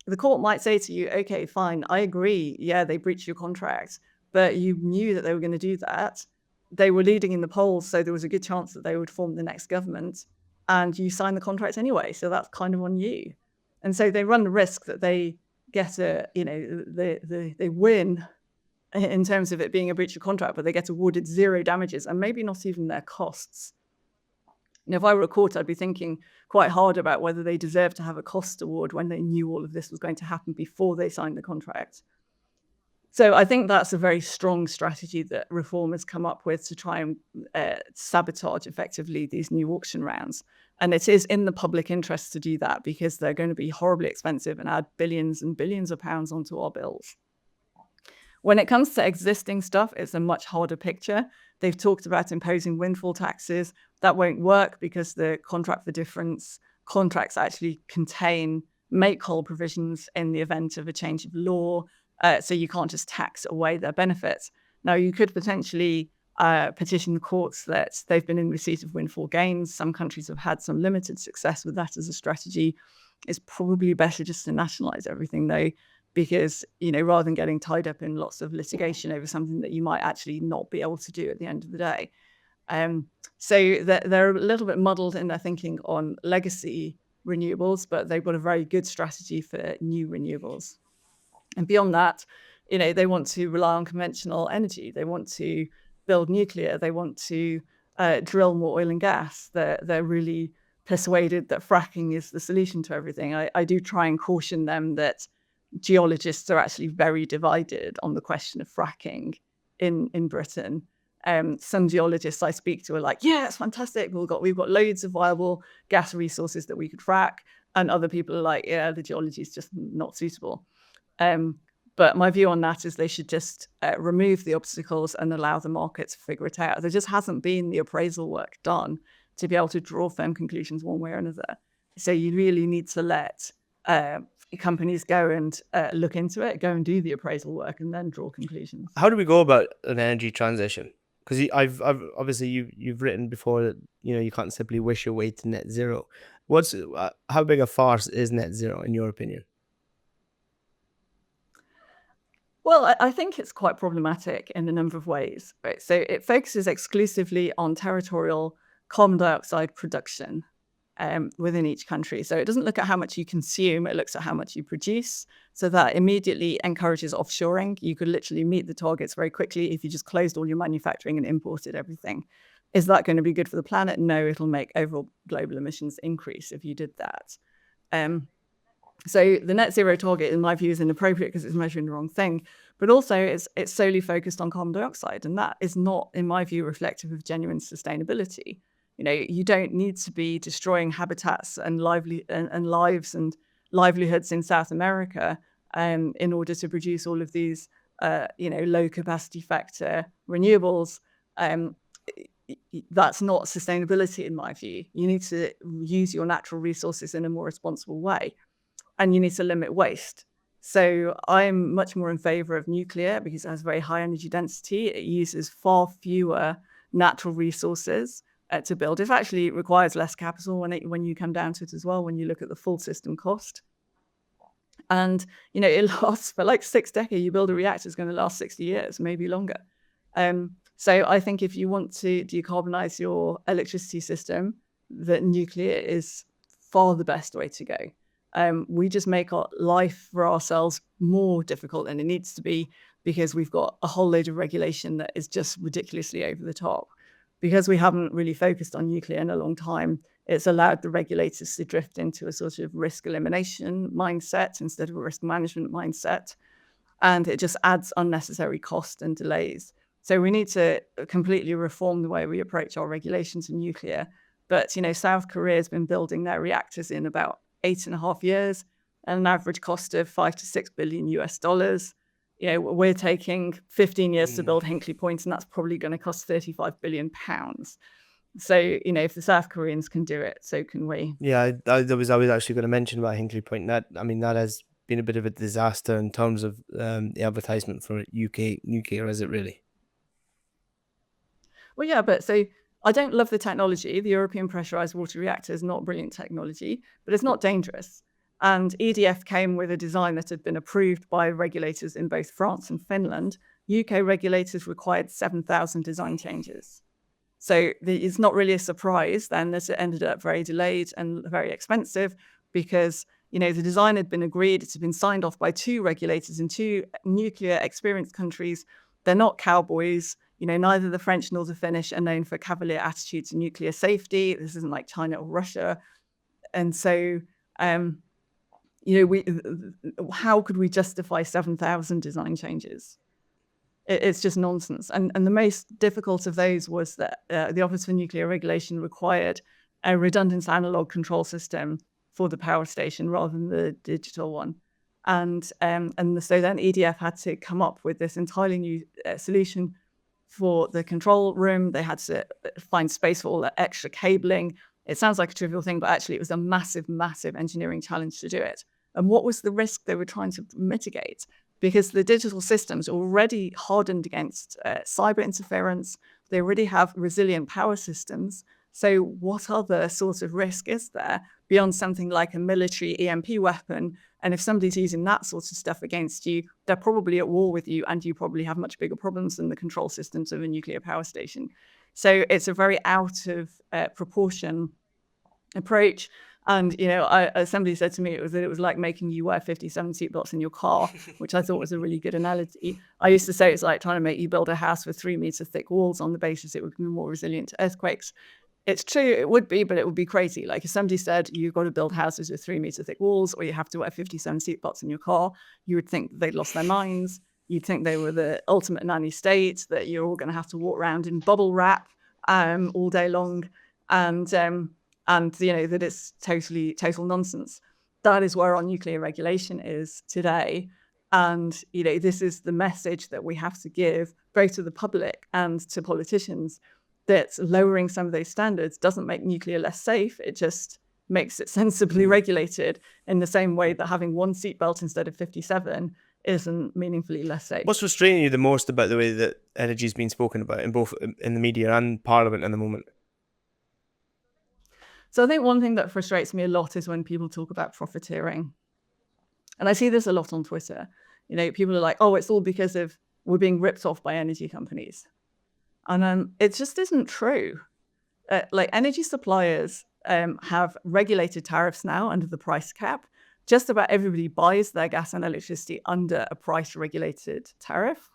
The court might say to you, okay, fine, I agree. Yeah, they breached your contract, but you knew that they were going to do that. They were leading in the polls, so there was a good chance that they would form the next government, and you signed the contract anyway, so that's kind of on you. And so they run the risk that they get they win in terms of it being a breach of contract, but they get awarded zero damages and maybe not even their costs. Now, if I were a court, I'd be thinking quite hard about whether they deserve to have a cost award when they knew all of this was going to happen before they signed the contract. So I think that's a very strong strategy that Reform has come up with to try and sabotage effectively these new auction rounds. And it is in the public interest to do that because they're going to be horribly expensive and add billions and billions of pounds onto our bills. When it comes to existing stuff, it's a much harder picture. They've talked about imposing windfall taxes. That won't work because the contract for difference contracts actually contain make-whole provisions in the event of a change of law. So you can't just tax away their benefits. Now, you could potentially petition the courts that they've been in receipt of windfall gains. Some countries have had some limited success with that as a strategy. It's probably better just to nationalize everything, though, because, rather than getting tied up in lots of litigation over something that you might actually not be able to do at the end of the day. So they're a little bit muddled in their thinking on legacy renewables, but they've got a very good strategy for new renewables. And beyond that, they want to rely on conventional energy. They want to build nuclear. They want to drill more oil and gas. They're really persuaded that fracking is the solution to everything. I do try and caution them that geologists are actually very divided on the question of fracking in Britain. Some geologists I speak to are like, yeah, it's fantastic. We've got loads of viable gas resources that we could frack. And other people are like, yeah, the geology is just not suitable. But my view on that is they should just remove the obstacles and allow the market to figure it out. There just hasn't been the appraisal work done to be able to draw firm conclusions one way or another. So you really need to let companies go and look into it, go and do the appraisal work, and then draw conclusions. How do we go about an energy transition? Because I've obviously you've written before that you can't simply wish your way to net zero. How big a farce is net zero in your opinion? Well, I think it's quite problematic in a number of ways. Right? So it focuses exclusively on territorial carbon dioxide production within each country. So it doesn't look at how much you consume, it looks at how much you produce. So that immediately encourages offshoring. You could literally meet the targets very quickly if you just closed all your manufacturing and imported everything. Is that going to be good for the planet? No, it'll make overall global emissions increase if you did that. So the net zero target, in my view, is inappropriate because it's measuring the wrong thing. But also it's solely focused on carbon dioxide. And that is not, in my view, reflective of genuine sustainability. You don't need to be destroying habitats and lives and livelihoods in South America in order to produce all of these, low capacity factor renewables. That's not sustainability, in my view. You need to use your natural resources in a more responsible way, and you need to limit waste. So I'm much more in favor of nuclear because it has very high energy density. It uses far fewer natural resources to build. It actually requires less capital when you come down to it as well, when you look at the full system cost. And, it lasts for like 6 decades. You build a reactor, it's going to last 60 years, maybe longer. So I think if you want to decarbonize your electricity system, that nuclear is far the best way to go. We just make our life for ourselves more difficult than it needs to be because we've got a whole load of regulation that is just ridiculously over the top. Because we haven't really focused on nuclear in a long time, it's allowed the regulators to drift into a sort of risk elimination mindset instead of a risk management mindset. And it just adds unnecessary cost and delays. So we need to completely reform the way we approach our regulations in nuclear. But, South Korea has been building their reactors in about 8.5 years at an average cost of $5 to $6 billion US. We're taking 15 years to build Hinkley Point, and that's probably going to cost £35 billion. So, if the South Koreans can do it, so can we. Yeah, I was actually going to mention about Hinkley Point. That has been a bit of a disaster in terms of the advertisement for UK nuclear, is it really? Well, yeah, but so I don't love the technology. The European pressurized water reactor is not brilliant technology, but it's not dangerous. And EDF came with a design that had been approved by regulators in both France and Finland. UK regulators required 7,000 design changes. So it's not really a surprise then that it ended up very delayed and very expensive because, the design had been agreed. It's been signed off by 2 regulators in 2 nuclear experienced countries. They're not cowboys. Neither the French nor the Finnish are known for cavalier attitudes to nuclear safety. This isn't like China or Russia. And so, how could we justify 7,000 design changes? It's just nonsense. And the most difficult of those was that the Office for Nuclear Regulation required a redundant analog control system for the power station rather than the digital one. And so then EDF had to come up with this entirely new solution for the control room. They had to find space for all that extra cabling. It sounds like a trivial thing, but actually it was a massive, massive engineering challenge to do it. And what was the risk they were trying to mitigate? Because the digital systems are already hardened against cyber interference. They already have resilient power systems. So what other sort of risk is there beyond something like a military EMP weapon? And if somebody's using that sort of stuff against you, they're probably at war with you, and you probably have much bigger problems than the control systems of a nuclear power station. So it's a very out of proportion approach. And, somebody said to me it was like making you wear 57 seatbelts in your car, which I thought was a really good analogy. I used to say it's like trying to make you build a house with 3 meter thick walls on the basis it would be more resilient to earthquakes. It's true, it would be, but it would be crazy. Like if somebody said you've got to build houses with 3 meter thick walls, or you have to wear 57 seatbelts in your car, you would think they'd lost their minds. You'd think they were the ultimate nanny state, that you're all going to have to walk around in bubble wrap all day long. And that it's total nonsense. That is where our nuclear regulation is today. And, this is the message that we have to give both to the public and to politicians, that lowering some of those standards doesn't make nuclear less safe. It just makes it sensibly regulated in the same way that having 1 seatbelt instead of 57 isn't meaningfully less safe. What's frustrating you the most about the way that energy is being spoken about in both in the media and Parliament at the moment? So I think one thing that frustrates me a lot is when people talk about profiteering. And I see this a lot on Twitter. People are like, oh, it's all because of we're being ripped off by energy companies. And it just isn't true. Energy suppliers have regulated tariffs now under the price cap. Just about everybody buys their gas and electricity under a price regulated tariff.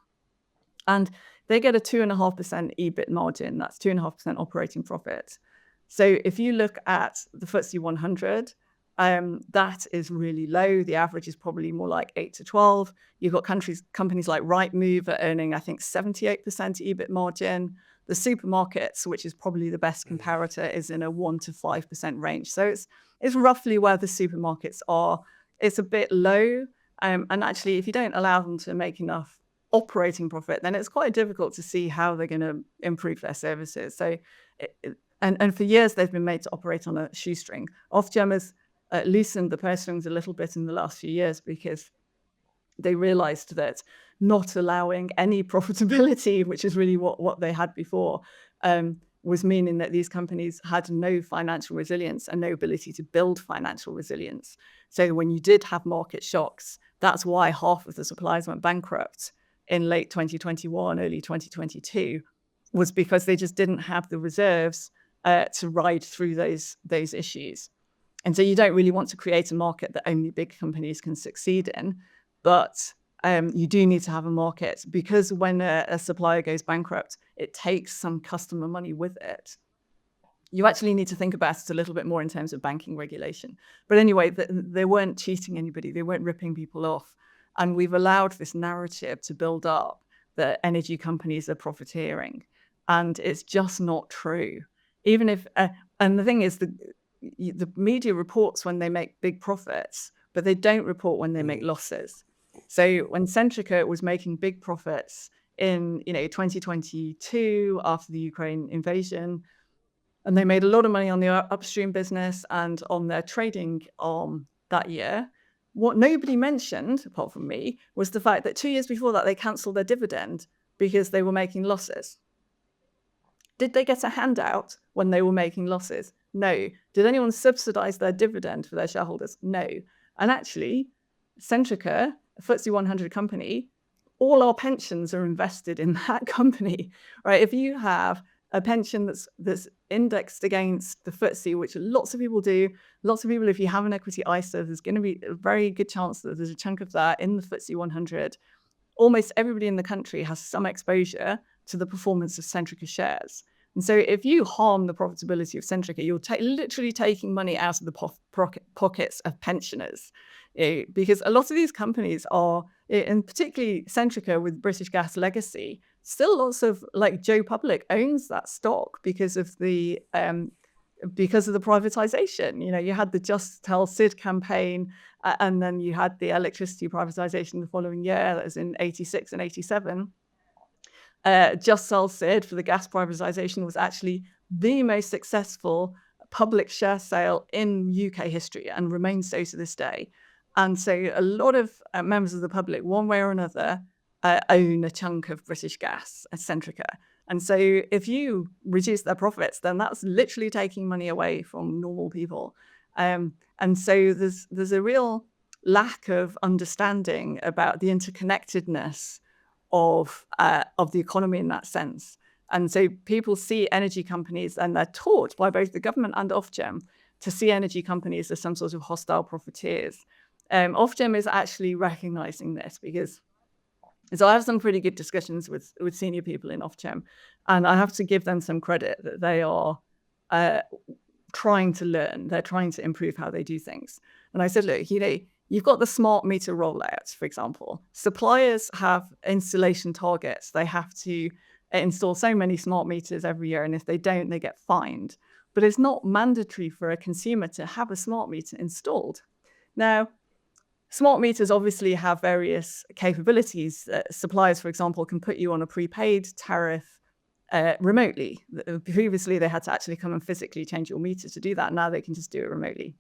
And they get a 2.5% EBIT margin. That's 2.5% operating profit. So if you look at the FTSE 100, that is really low. The average is probably more like 8 to 12. You've got companies like Rightmove are earning, I think, 78% EBIT margin. The supermarkets, which is probably the best comparator, is in a 1 to 5% range. So it's roughly where the supermarkets are. It's a bit low. And actually, if you don't allow them to make enough operating profit, then it's quite difficult to see how they're going to improve their services. So And for years, they've been made to operate on a shoestring. Ofgem has loosened the purse strings a little bit in the last few years because they realized that not allowing any profitability, which is really what they had before, was meaning that these companies had no financial resilience and no ability to build financial resilience. So when you did have market shocks, that's why half of the suppliers went bankrupt in late 2021, early 2022, was because they just didn't have the reserves to ride through those issues. And so you don't really want to create a market that only big companies can succeed in, but you do need to have a market, because when a supplier goes bankrupt, it takes some customer money with it. You actually need to think about it a little bit more in terms of banking regulation. But anyway, they weren't cheating anybody. They weren't ripping people off. And we've allowed this narrative to build up that energy companies are profiteering. And it's just not true. Even if, and the thing is, the media reports when they make big profits, but they don't report when they make losses. So when Centrica was making big profits in 2022 after the Ukraine invasion, and they made a lot of money on the upstream business and on their trading arm that year, what nobody mentioned, apart from me, was the fact that 2 years before that, they cancelled their dividend because they were making losses. Did they get a handout when they were making losses? No. Did anyone subsidize their dividend for their shareholders? No. And actually, Centrica, a FTSE 100 company, all our pensions are invested in that company, right? If you have a pension that's indexed against the FTSE, which lots of people do, lots of people, if you have an equity ISA, there's going to be a very good chance that there's a chunk of that in the FTSE 100. Almost everybody in the country has some exposure to the performance of Centrica shares. And so if you harm the profitability of Centrica, you're literally taking money out of the pockets of pensioners. because a lot of these companies are, and particularly Centrica with British Gas legacy, still lots of, like, Joe Public owns that stock because of the privatization. You had the Just Tell Sid campaign, and then you had the electricity privatization the following year. That was in 86 and 87. Just Tell Sid for the gas privatization was actually the most successful public share sale in UK history and remains so to this day. And so a lot of members of the public, one way or another, own a chunk of British Gas at Centrica. And so if you reduce their profits, then that's literally taking money away from normal people. And so there's a real lack of understanding about the interconnectedness of the economy in that sense. And so people see energy companies, and they're taught by both the government and Ofgem to see energy companies as some sort of hostile profiteers. Ofgem is actually recognizing this, because so I have some pretty good discussions with senior people in Ofgem, and I have to give them some credit that they are trying to learn. They're trying to improve how they do things. And I said, look, you've got the smart meter rollout, for example. Suppliers have installation targets. They have to install so many smart meters every year, and if they don't, they get fined. But it's not mandatory for a consumer to have a smart meter installed. Now, smart meters obviously have various capabilities. Suppliers, for example, can put you on a prepaid tariff remotely. Previously, they had to actually come and physically change your meter to do that. Now they can just do it remotely.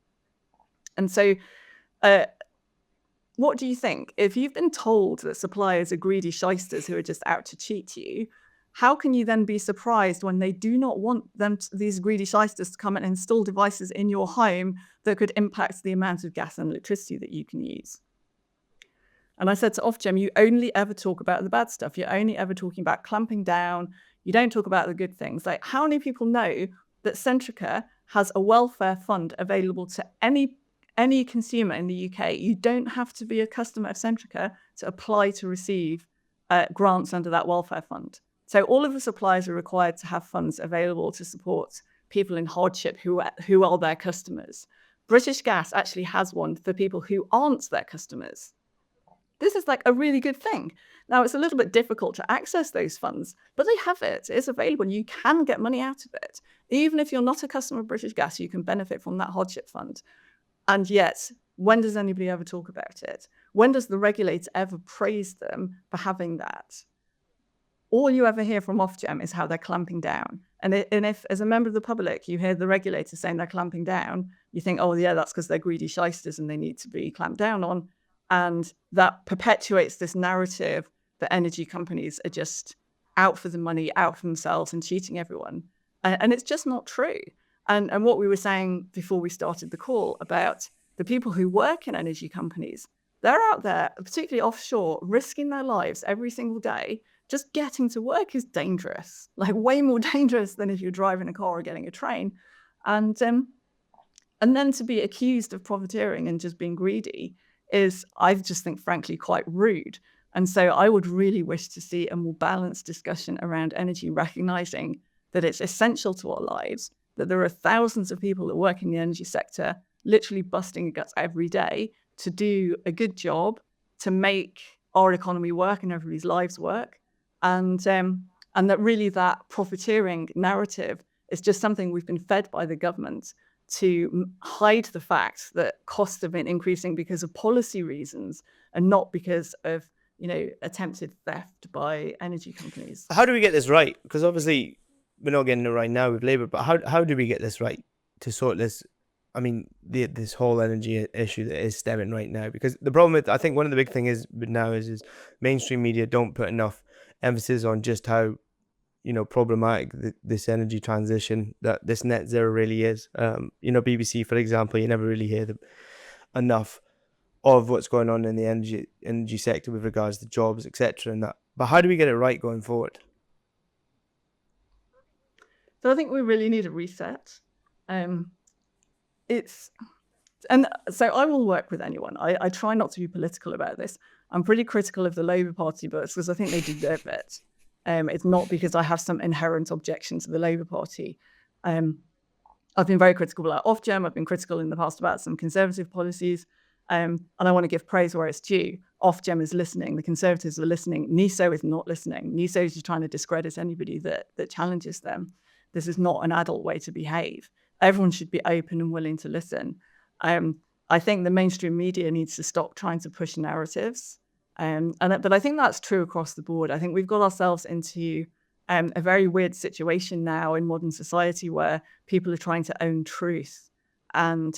And so what do you think? If you've been told that suppliers are greedy shysters who are just out to cheat you, how can you then be surprised when they do not want these greedy shysters to come and install devices in your home that could impact the amount of gas and electricity that you can use? And I said to Ofgem, you only ever talk about the bad stuff. You're only ever talking about clamping down. You don't talk about the good things. Like, how many people know that Centrica has a welfare fund available to any consumer in the UK? You don't have to be a customer of Centrica to apply to receive grants under that welfare fund. So all of the suppliers are required to have funds available to support people in hardship who are their customers. British Gas actually has one for people who aren't their customers. This is like a really good thing. Now, it's a little bit difficult to access those funds, but they have it. It's available. You can get money out of it. Even if you're not a customer of British Gas, you can benefit from that hardship fund. And yet, when does anybody ever talk about it? When does the regulator ever praise them for having that? All you ever hear from Ofgem is how they're clamping down. And if, as a member of the public, you hear the regulator saying they're clamping down, you think, oh, yeah, that's because they're greedy shysters and they need to be clamped down on. And that perpetuates this narrative that energy companies are just out for the money, out for themselves, and cheating everyone. And it's just not true. And what we were saying before we started the call about the people who work in energy companies, they're out there, particularly offshore, risking their lives every single day. Just getting to work is dangerous, like way more dangerous than if you're driving a car or getting a train. And then to be accused of profiteering and just being greedy is, I just think, frankly, quite rude. And so I would really wish to see a more balanced discussion around energy, recognizing that it's essential to our lives, that there are thousands of people that work in the energy sector literally busting their guts every day to do a good job, to make our economy work and everybody's lives work. And that really that profiteering narrative is just something we've been fed by the government to hide the fact that costs have been increasing because of policy reasons and not because of, attempted theft by energy companies. How do we get this right? Because obviously we're not getting it right now with Labour, but how do we get this right to sort this? I mean, this whole energy issue that is stemming right now. Because the problem with, I think one of the big thing is now is mainstream media don't put enough emphasis on just how, problematic this energy transition, that this net zero really is. BBC, for example, you never really hear enough of what's going on in the energy sector with regards to jobs, etc. and that. But how do we get it right going forward? So I think we really need a reset. And so I will work with anyone. I try not to be political about this. I'm pretty critical of the Labour Party, but it's because I think they deserve it. It's not because I have some inherent objection to the Labour Party. I've been very critical about Ofgem. I've been critical in the past about some Conservative policies. And I want to give praise where it's due. Ofgem is listening. The Conservatives are listening. NISO is not listening. NISO is just trying to discredit anybody that challenges them. This is not an adult way to behave. Everyone should be open and willing to listen. I think the mainstream media needs to stop trying to push narratives. But I think that's true across the board. I think we've got ourselves into a very weird situation now in modern society where people are trying to own truth. And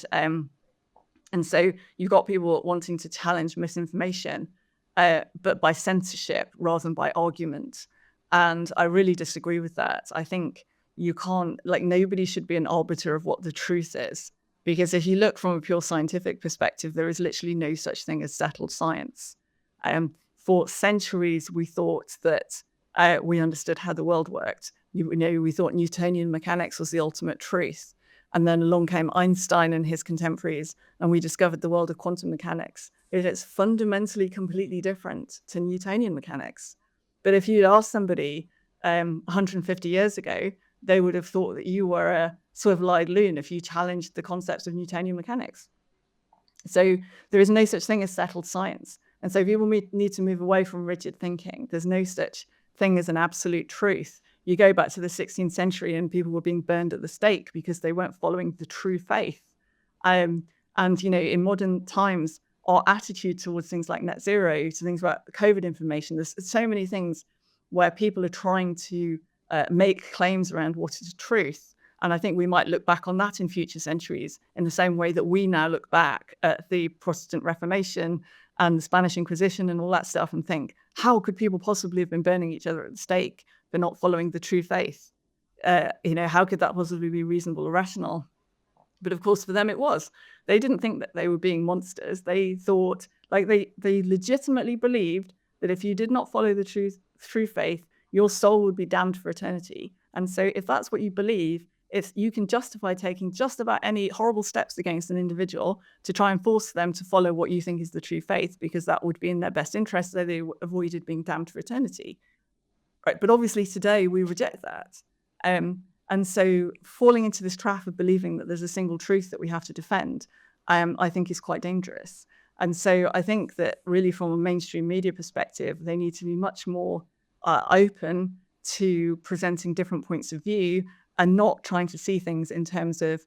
so you've got people wanting to challenge misinformation, but by censorship rather than by argument. And I really disagree with that. I think you can't, nobody should be an arbiter of what the truth is. Because if you look from a pure scientific perspective, there is literally no such thing as settled science. For centuries, we thought that we understood how the world worked. We thought Newtonian mechanics was the ultimate truth. And then along came Einstein and his contemporaries, and we discovered the world of quantum mechanics. It is fundamentally completely different to Newtonian mechanics. But if you'd asked somebody 150 years ago, they would have thought that you were a swivel-eyed loon if you challenged the concepts of Newtonian mechanics. So there is no such thing as settled science. And so people need to move away from rigid thinking. There's no such thing as an absolute truth. You go back to the 16th century and people were being burned at the stake because they weren't following the true faith. And, in modern times, our attitude towards things like net zero, to things about COVID information, there's so many things where people are trying to make claims around what is truth. And I think we might look back on that in future centuries in the same way that we now look back at the Protestant Reformation and the Spanish Inquisition and all that stuff and think, how could people possibly have been burning each other at the stake for not following the true faith? How could that possibly be reasonable or rational? But of course, for them, it was. They didn't think that they were being monsters. They thought, they legitimately believed that if you did not follow the true faith, your soul would be damned for eternity. And so if that's what you believe, you can justify taking just about any horrible steps against an individual to try and force them to follow what you think is the true faith, because that would be in their best interest, so they avoided being damned for eternity. Right? But obviously today we reject that. And so falling into this trap of believing that there's a single truth that we have to defend, I think is quite dangerous. And so I think that really from a mainstream media perspective, they need to be much more open to presenting different points of view and not trying to see things in terms of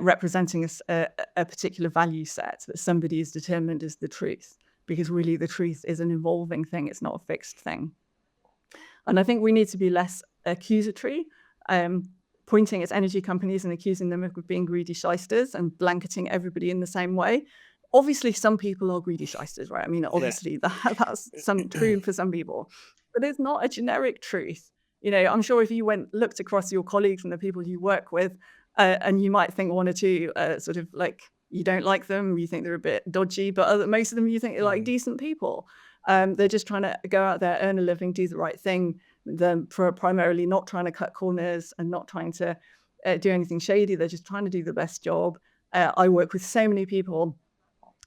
representing a particular value set that somebody is determined is the truth, because really the truth is an evolving thing. It's not a fixed thing. And I think we need to be less accusatory, pointing at energy companies and accusing them of being greedy shysters and blanketing everybody in the same way. Obviously, some people are greedy shysters, right? I mean, obviously that's true for some people, but it's not a generic truth. I'm sure if you looked across your colleagues and the people you work with, and you might think one or two sort of you don't like them, you think they're a bit dodgy, but most of them you think they're like decent people. They're just trying to go out there, earn a living, do the right thing. They're primarily not trying to cut corners and not trying to do anything shady. They're just trying to do the best job. I work with so many people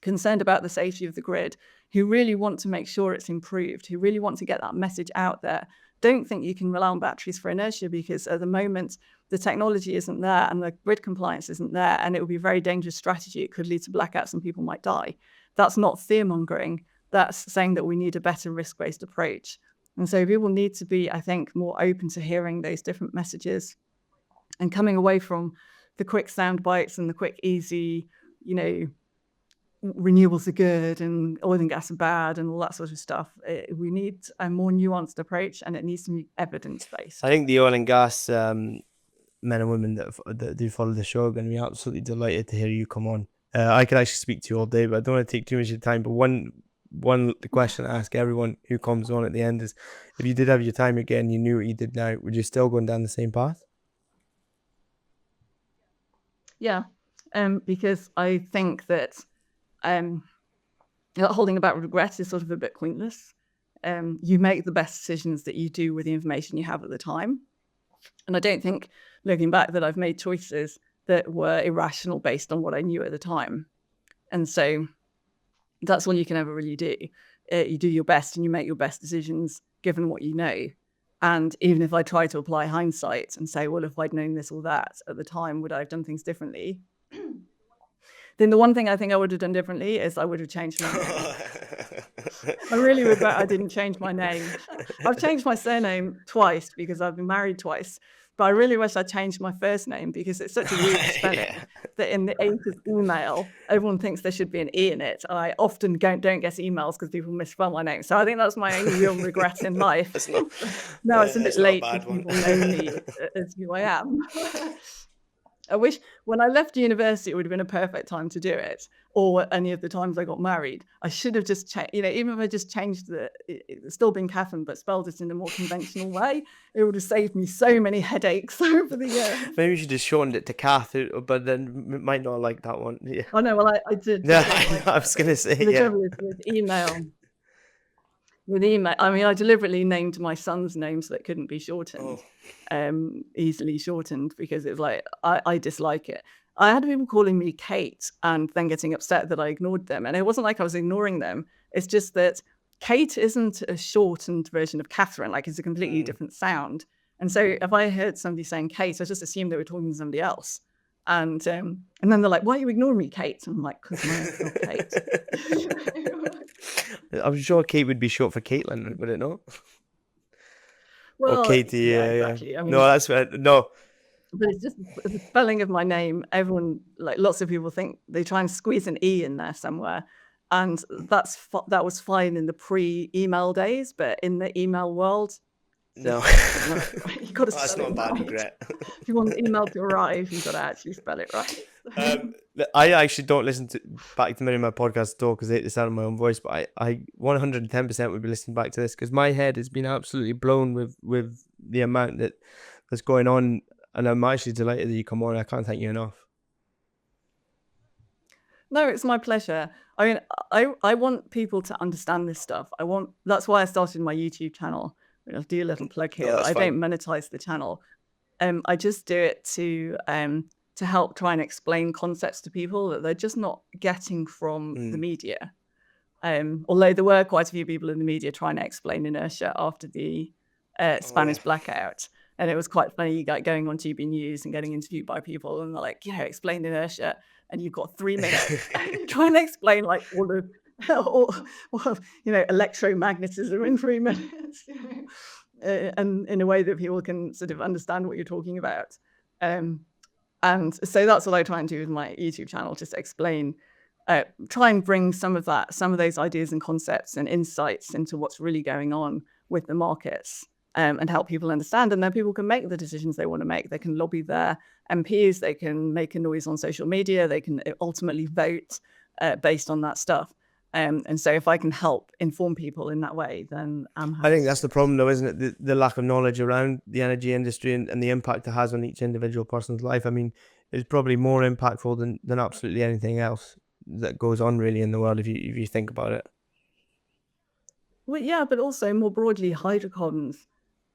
concerned about the safety of the grid who really want to make sure it's improved, who really want to get that message out there. Don't think you can rely on batteries for inertia, because at the moment the technology isn't there and the grid compliance isn't there, and it would be a very dangerous strategy. It could lead to blackouts and people might die. That's not fear-mongering. That's saying that we need a better risk-based approach. And so people need to be, I think, more open to hearing those different messages and coming away from the quick sound bites and the quick, easy, renewables are good and oil and gas are bad and all that sort of stuff. We need a more nuanced approach, and it needs to be evidence-based. I think the oil and gas men and women that do follow the show are going to be absolutely delighted to hear you come on. I could actually speak to you all day, but I don't want to take too much of your time. But one question I ask everyone who comes on at the end is, if you did have your time again, you knew what you did now, would you still go down the same path? Yeah, because I think that holding about regret is sort of a bit pointless. You make the best decisions that you do with the information you have at the time. And I don't think, looking back, that I've made choices that were irrational based on what I knew at the time. And so that's all you can ever really do. You do your best and you make your best decisions given what you know. And even if I try to apply hindsight and say, well, if I'd known this or that at the time, would I have done things differently? Then the one thing I think I would have done differently is I would have changed my name. I really regret I didn't change my name. I've changed my surname twice because I've been married twice. But I really wish I changed my first name because it's such a weird spelling that in the age of email, everyone thinks there should be an E in it. I often don't get emails because people misspell my name. So I think that's my only real regret in life. It's not, Now it's a bit it's not a late bad for one. people know me as who I am. I wish when I left university, it would have been a perfect time to do it, or any of the times I got married. I should have just changed, even if I just changed it's still been Kathryn, but spelled it in a more conventional way, it would have saved me so many headaches over the years. Maybe you should have shortened it to Kath, but then might not like that one. Yeah. Oh no, well I did. Yeah, Like, I was gonna say, the yeah. trouble is with email. With email, I mean, I deliberately named my son's name so that it couldn't be shortened, easily shortened, because it was like, I dislike it. I had people calling me Kate and then getting upset that I ignored them. And it wasn't like I was ignoring them. It's just that Kate isn't a shortened version of Kathryn. Like, it's a completely different sound. And so if I heard somebody saying Kate, I just assumed they were talking to somebody else. And then they're like, why are you ignoring me, Kate? And I'm like, because my name's not Kate. I'm sure Kate would be short for Caitlin, would it not? Well, or Katie, yeah. exactly. I mean, No, that's right. No. But it's just the spelling of my name. Everyone, like lots of people think they try and squeeze an E in there somewhere. And that was fine in the pre-email days, but in the email world, No. you've got to That's spell not a it bad right. regret. If you want the email to arrive, you've got to actually spell it right. I actually don't listen back to many of my podcasts at all because I hate the sound of my own voice, but I 110% would be listening back to this because my head has been absolutely blown with the amount that's going on, and I'm actually delighted that you come on. I can't thank you enough. No, it's my pleasure. I mean, I want people to understand this stuff. That's why I started my YouTube channel. I'll do a little plug here. that's I fine. don't monetize the channel. I just do it to help try and explain concepts to people that they're just not getting from the media. Although there were quite a few people in the media trying to explain inertia after the Spanish blackout. And it was quite funny going on TV News and getting interviewed by people and they're like, explain inertia. And you've got 3 minutes trying to explain like all electromagnetism in 3 minutes, and in a way that people can sort of understand what you're talking about. And so that's what I try and do with my YouTube channel, just explain, try and bring some of those ideas and concepts and insights into what's really going on with the markets, and help people understand. And then people can make the decisions they want to make. They can lobby their MPs, they can make a noise on social media, they can ultimately vote based on that stuff. And so if I can help inform people in that way, then I'm happy. I think that's the problem though, isn't it? The lack of knowledge around the energy industry and the impact it has on each individual person's life. I mean, it's probably more impactful than absolutely anything else that goes on really in the world if you think about it. Well, yeah, but also more broadly, hydrocarbons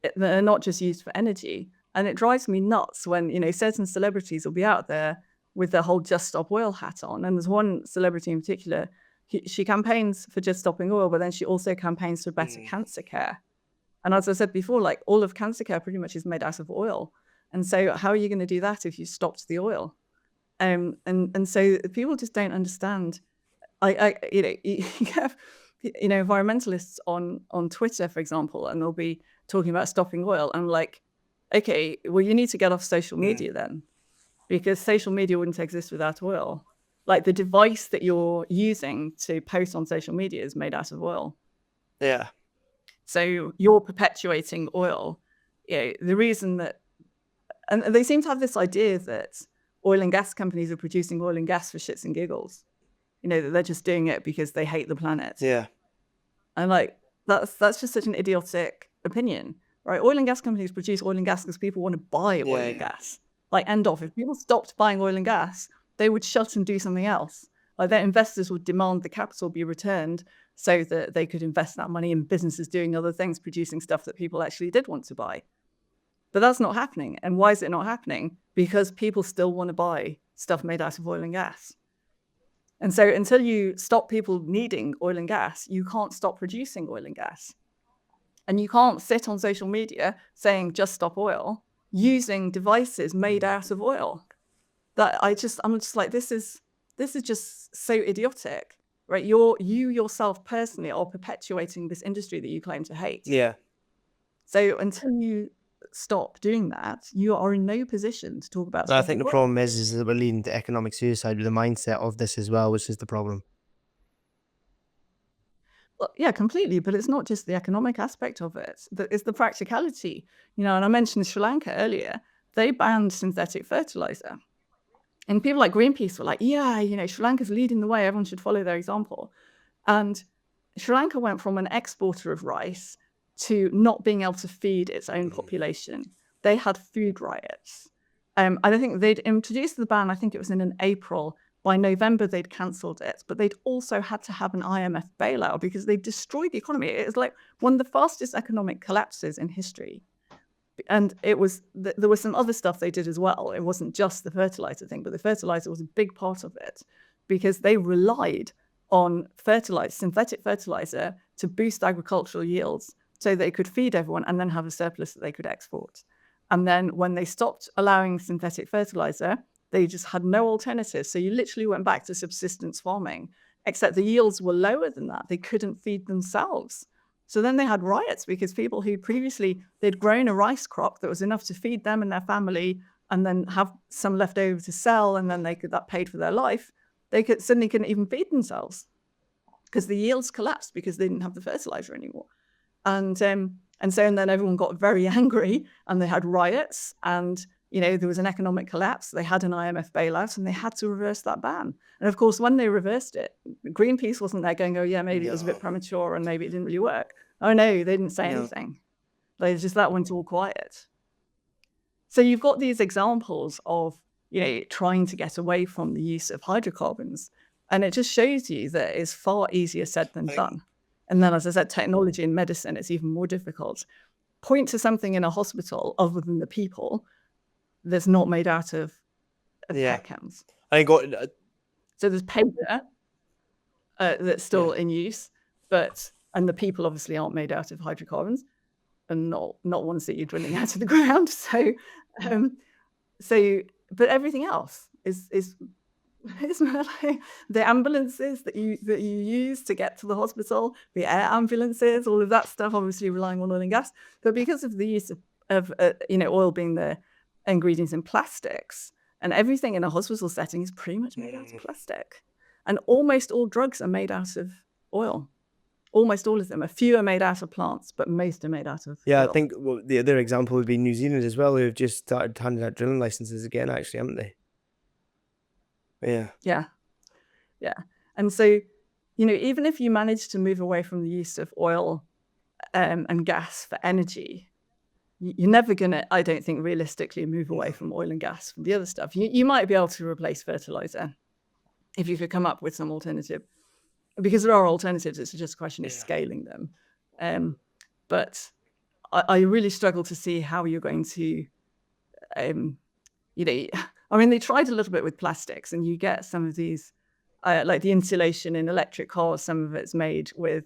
that are not just used for energy. And it drives me nuts when, certain celebrities will be out there with their whole Just Stop Oil hat on. And there's one celebrity in particular, she campaigns for just stopping oil, but then she also campaigns for better cancer care. And as I said before, like all of cancer care pretty much is made out of oil. And so how are you going to do that if you stopped the oil? And so people just don't understand. You have environmentalists on Twitter, for example, and they'll be talking about stopping oil. And I'm like, okay, well, you need to get off social media then, because social media wouldn't exist without oil. Like the device that you're using to post on social media is made out of oil. Yeah. So you're perpetuating oil. The reason that, and they seem to have this idea that oil and gas companies are producing oil and gas for shits and giggles. That they're just doing it because they hate the planet. Yeah. And like, that's just such an idiotic opinion, right? Oil and gas companies produce oil and gas because people want to buy oil and gas. Like, end of. If people stopped buying oil and gas, they would shut and do something else. Like their investors would demand the capital be returned so that they could invest that money in businesses doing other things, producing stuff that people actually did want to buy. But that's not happening. And why is it not happening? Because people still want to buy stuff made out of oil and gas. And so until you stop people needing oil and gas, you can't stop producing oil and gas. And you can't sit on social media saying just stop oil using devices made out of oil. I'm just like, this is this is just so idiotic, right? You yourself personally are perpetuating this industry that you claim to hate. Yeah. So until you stop doing that, you are in no position to talk about I stuff think the like problem is that we're leading to economic suicide with the mindset of this as well, which is the problem. Well, yeah, completely. But it's not just the economic aspect of it. It's the practicality. And I mentioned Sri Lanka earlier. They banned synthetic fertilizer. And people like Greenpeace were like, yeah, Sri Lanka's leading the way. Everyone should follow their example. And Sri Lanka went from an exporter of rice to not being able to feed its own population. They had food riots. I don't think they'd introduced the ban, I think it was in April. By November, they'd cancelled it, but they'd also had to have an IMF bailout because they destroyed the economy. It was like one of the fastest economic collapses in history. And there was some other stuff they did as well. It wasn't just the fertilizer thing, but the fertilizer was a big part of it because they relied on synthetic fertilizer to boost agricultural yields so they could feed everyone and then have a surplus that they could export. And then when they stopped allowing synthetic fertilizer, they just had no alternatives. So you literally went back to subsistence farming, except the yields were lower than that. They couldn't feed themselves. So then they had riots because people who previously they'd grown a rice crop that was enough to feed them and their family and then have some left over to sell, and then that paid for their life. They suddenly couldn't even feed themselves because the yields collapsed because they didn't have the fertilizer anymore. And then everyone got very angry and they had riots and there was an economic collapse. They had an IMF bailout and they had to reverse that ban. And of course, when they reversed it, Greenpeace wasn't there going, oh yeah, maybe it was a bit premature and maybe it didn't really work. Oh no, they didn't say anything. That went all quiet. So you've got these examples of, trying to get away from the use of hydrocarbons. And it just shows you that it's far easier said than done. And then, as I said, technology and medicine, it's even more difficult. Point to something in a hospital other than the people that's not made out of pet chems. So there's paper that's still in use, and the people obviously aren't made out of hydrocarbons, and not ones that you're drilling out of the ground. But everything else is like the ambulances that you use to get to the hospital, the air ambulances, all of that stuff, obviously relying on oil and gas. But because of the use of oil being the ingredients in plastics, and everything in a hospital setting is pretty much made out of plastic. And almost all drugs are made out of oil. Almost all of them. A few are made out of plants, but most are made out of oil. I think the other example would be New Zealand as well, who've just started handing out drilling licenses again, actually, haven't they? Yeah. And so, even if you manage to move away from the use of oil and gas for energy, you're never going to, I don't think, realistically move away from oil and gas from the other stuff. You might be able to replace fertilizer if you could come up with some alternative. Because there are alternatives, it's just a question of scaling them. But I really struggle to see how you're going to, they tried a little bit with plastics, and you get some of these, like the insulation in electric cars, some of it's made with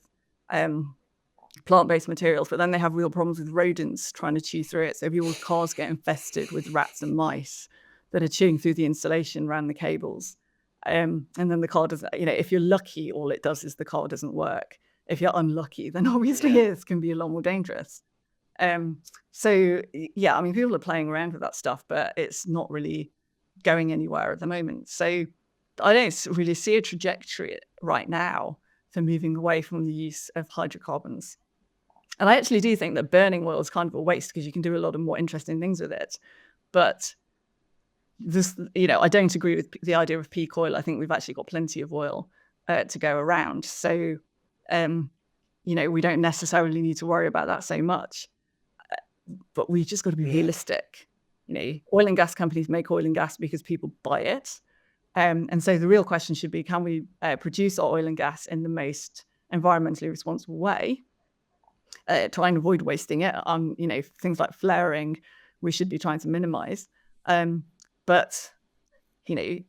plant-based materials, but then they have real problems with rodents trying to chew through it. So people's cars get infested with rats and mice that are chewing through the insulation around the cables. And then the car doesn't, if you're lucky, all it does is the car doesn't work. If you're unlucky, then obviously it can be a lot more dangerous. People are playing around with that stuff, but it's not really going anywhere at the moment. So I don't really see a trajectory right now for moving away from the use of hydrocarbons. And I actually do think that burning oil is kind of a waste because you can do a lot of more interesting things with it. But this, I don't agree with the idea of peak oil. I think we've actually got plenty of oil to go around. So, we don't necessarily need to worry about that so much. But we just got to be realistic. Oil and gas companies make oil and gas because people buy it. And so the real question should be, can we produce our oil and gas in the most environmentally responsible way? Try and avoid wasting it on, things like flaring, we should be trying to minimize. But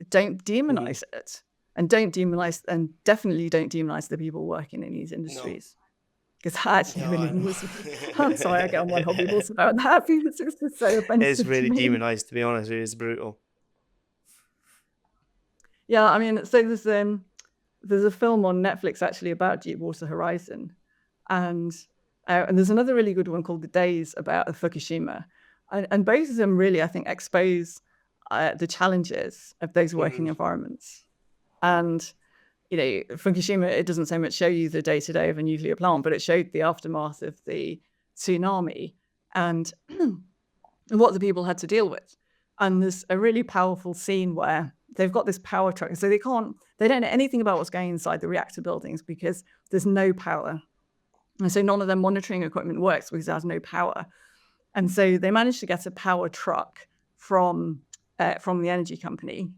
don't demonize it. And definitely don't demonize the people working in these industries. Because that actually really amuses me. I'm sorry, I get on my hobby balls about that because it's just so offensive. It's really demonized, to be honest. It is brutal. Yeah, I mean, so there's a film on Netflix actually about Deepwater Horizon, and there's another really good one called The Days about Fukushima, and both of them really, I think, expose the challenges of those working environments. And Fukushima, it doesn't so much show you the day-to-day of a nuclear plant, but it showed the aftermath of the tsunami and what the people had to deal with. And there's a really powerful scene where they've got this power truck, so they don't know anything about what's going inside the reactor buildings because there's no power. And so none of their monitoring equipment works because it has no power. And so they managed to get a power truck from the energy company,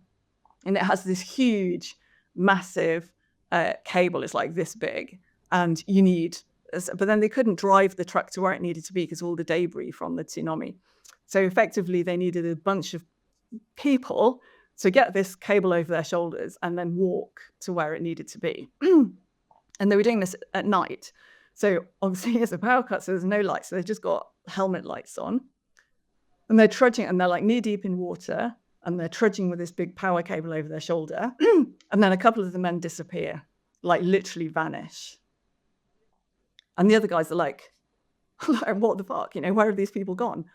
and it has this huge, massive cable. It's like this big, and but then they couldn't drive the truck to where it needed to be because all the debris from the tsunami. So effectively, they needed a bunch of people to get this cable over their shoulders and then walk to where it needed to be. And they were doing this at night. So obviously it's a power cut, so there's no light. So they've just got helmet lights on. And they're trudging, and they're like knee deep in water, and they're trudging with this big power cable over their shoulder. And then a couple of the men disappear, like literally vanish. And the other guys are like, what the fuck? Where have these people gone?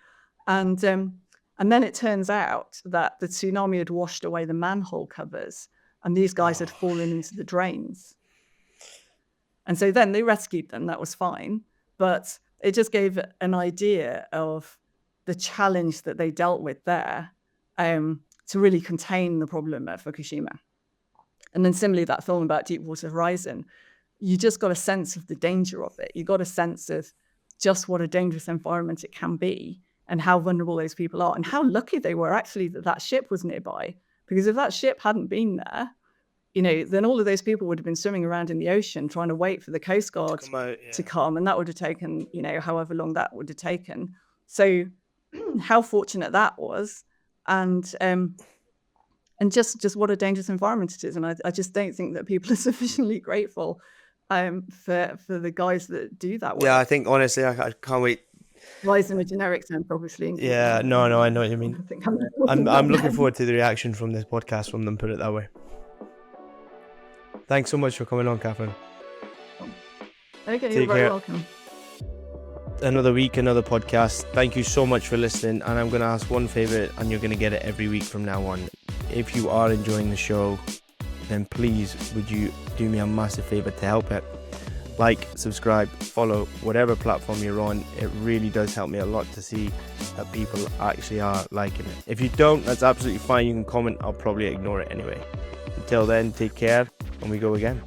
And then it turns out that the tsunami had washed away the manhole covers, and these guys had fallen into the drains. And so then they rescued them. That was fine. But it just gave an idea of the challenge that they dealt with there to really contain the problem at Fukushima. And then similarly, that film about Deepwater Horizon, you just got a sense of the danger of it. You got a sense of just what a dangerous environment it can be and how vulnerable those people are and how lucky they were actually that ship was nearby. Because if that ship hadn't been there, then all of those people would have been swimming around in the ocean trying to wait for the Coast Guard to come, and that would have taken, however long that would have taken. So how fortunate that was, and just what a dangerous environment it is. And I just don't think that people are sufficiently grateful for the guys that do that work. Yeah, I think honestly, I can't wait. Rise in a generic sense, obviously. Yeah, no, I know what you mean. I'm looking forward to the reaction from this podcast from them, put it that way. Thanks so much for coming on, Kathryn. Okay, you're very welcome. Another week, another podcast. Thank you so much for listening. And I'm going to ask one favor, and you're going to get it every week from now on. If you are enjoying the show, then please, would you do me a massive favor to help it? Like, subscribe, follow, whatever platform you're on. It really does help me a lot to see that people actually are liking it. If you don't, that's absolutely fine. You can comment. I'll probably ignore it anyway. Until then, take care, and we go again.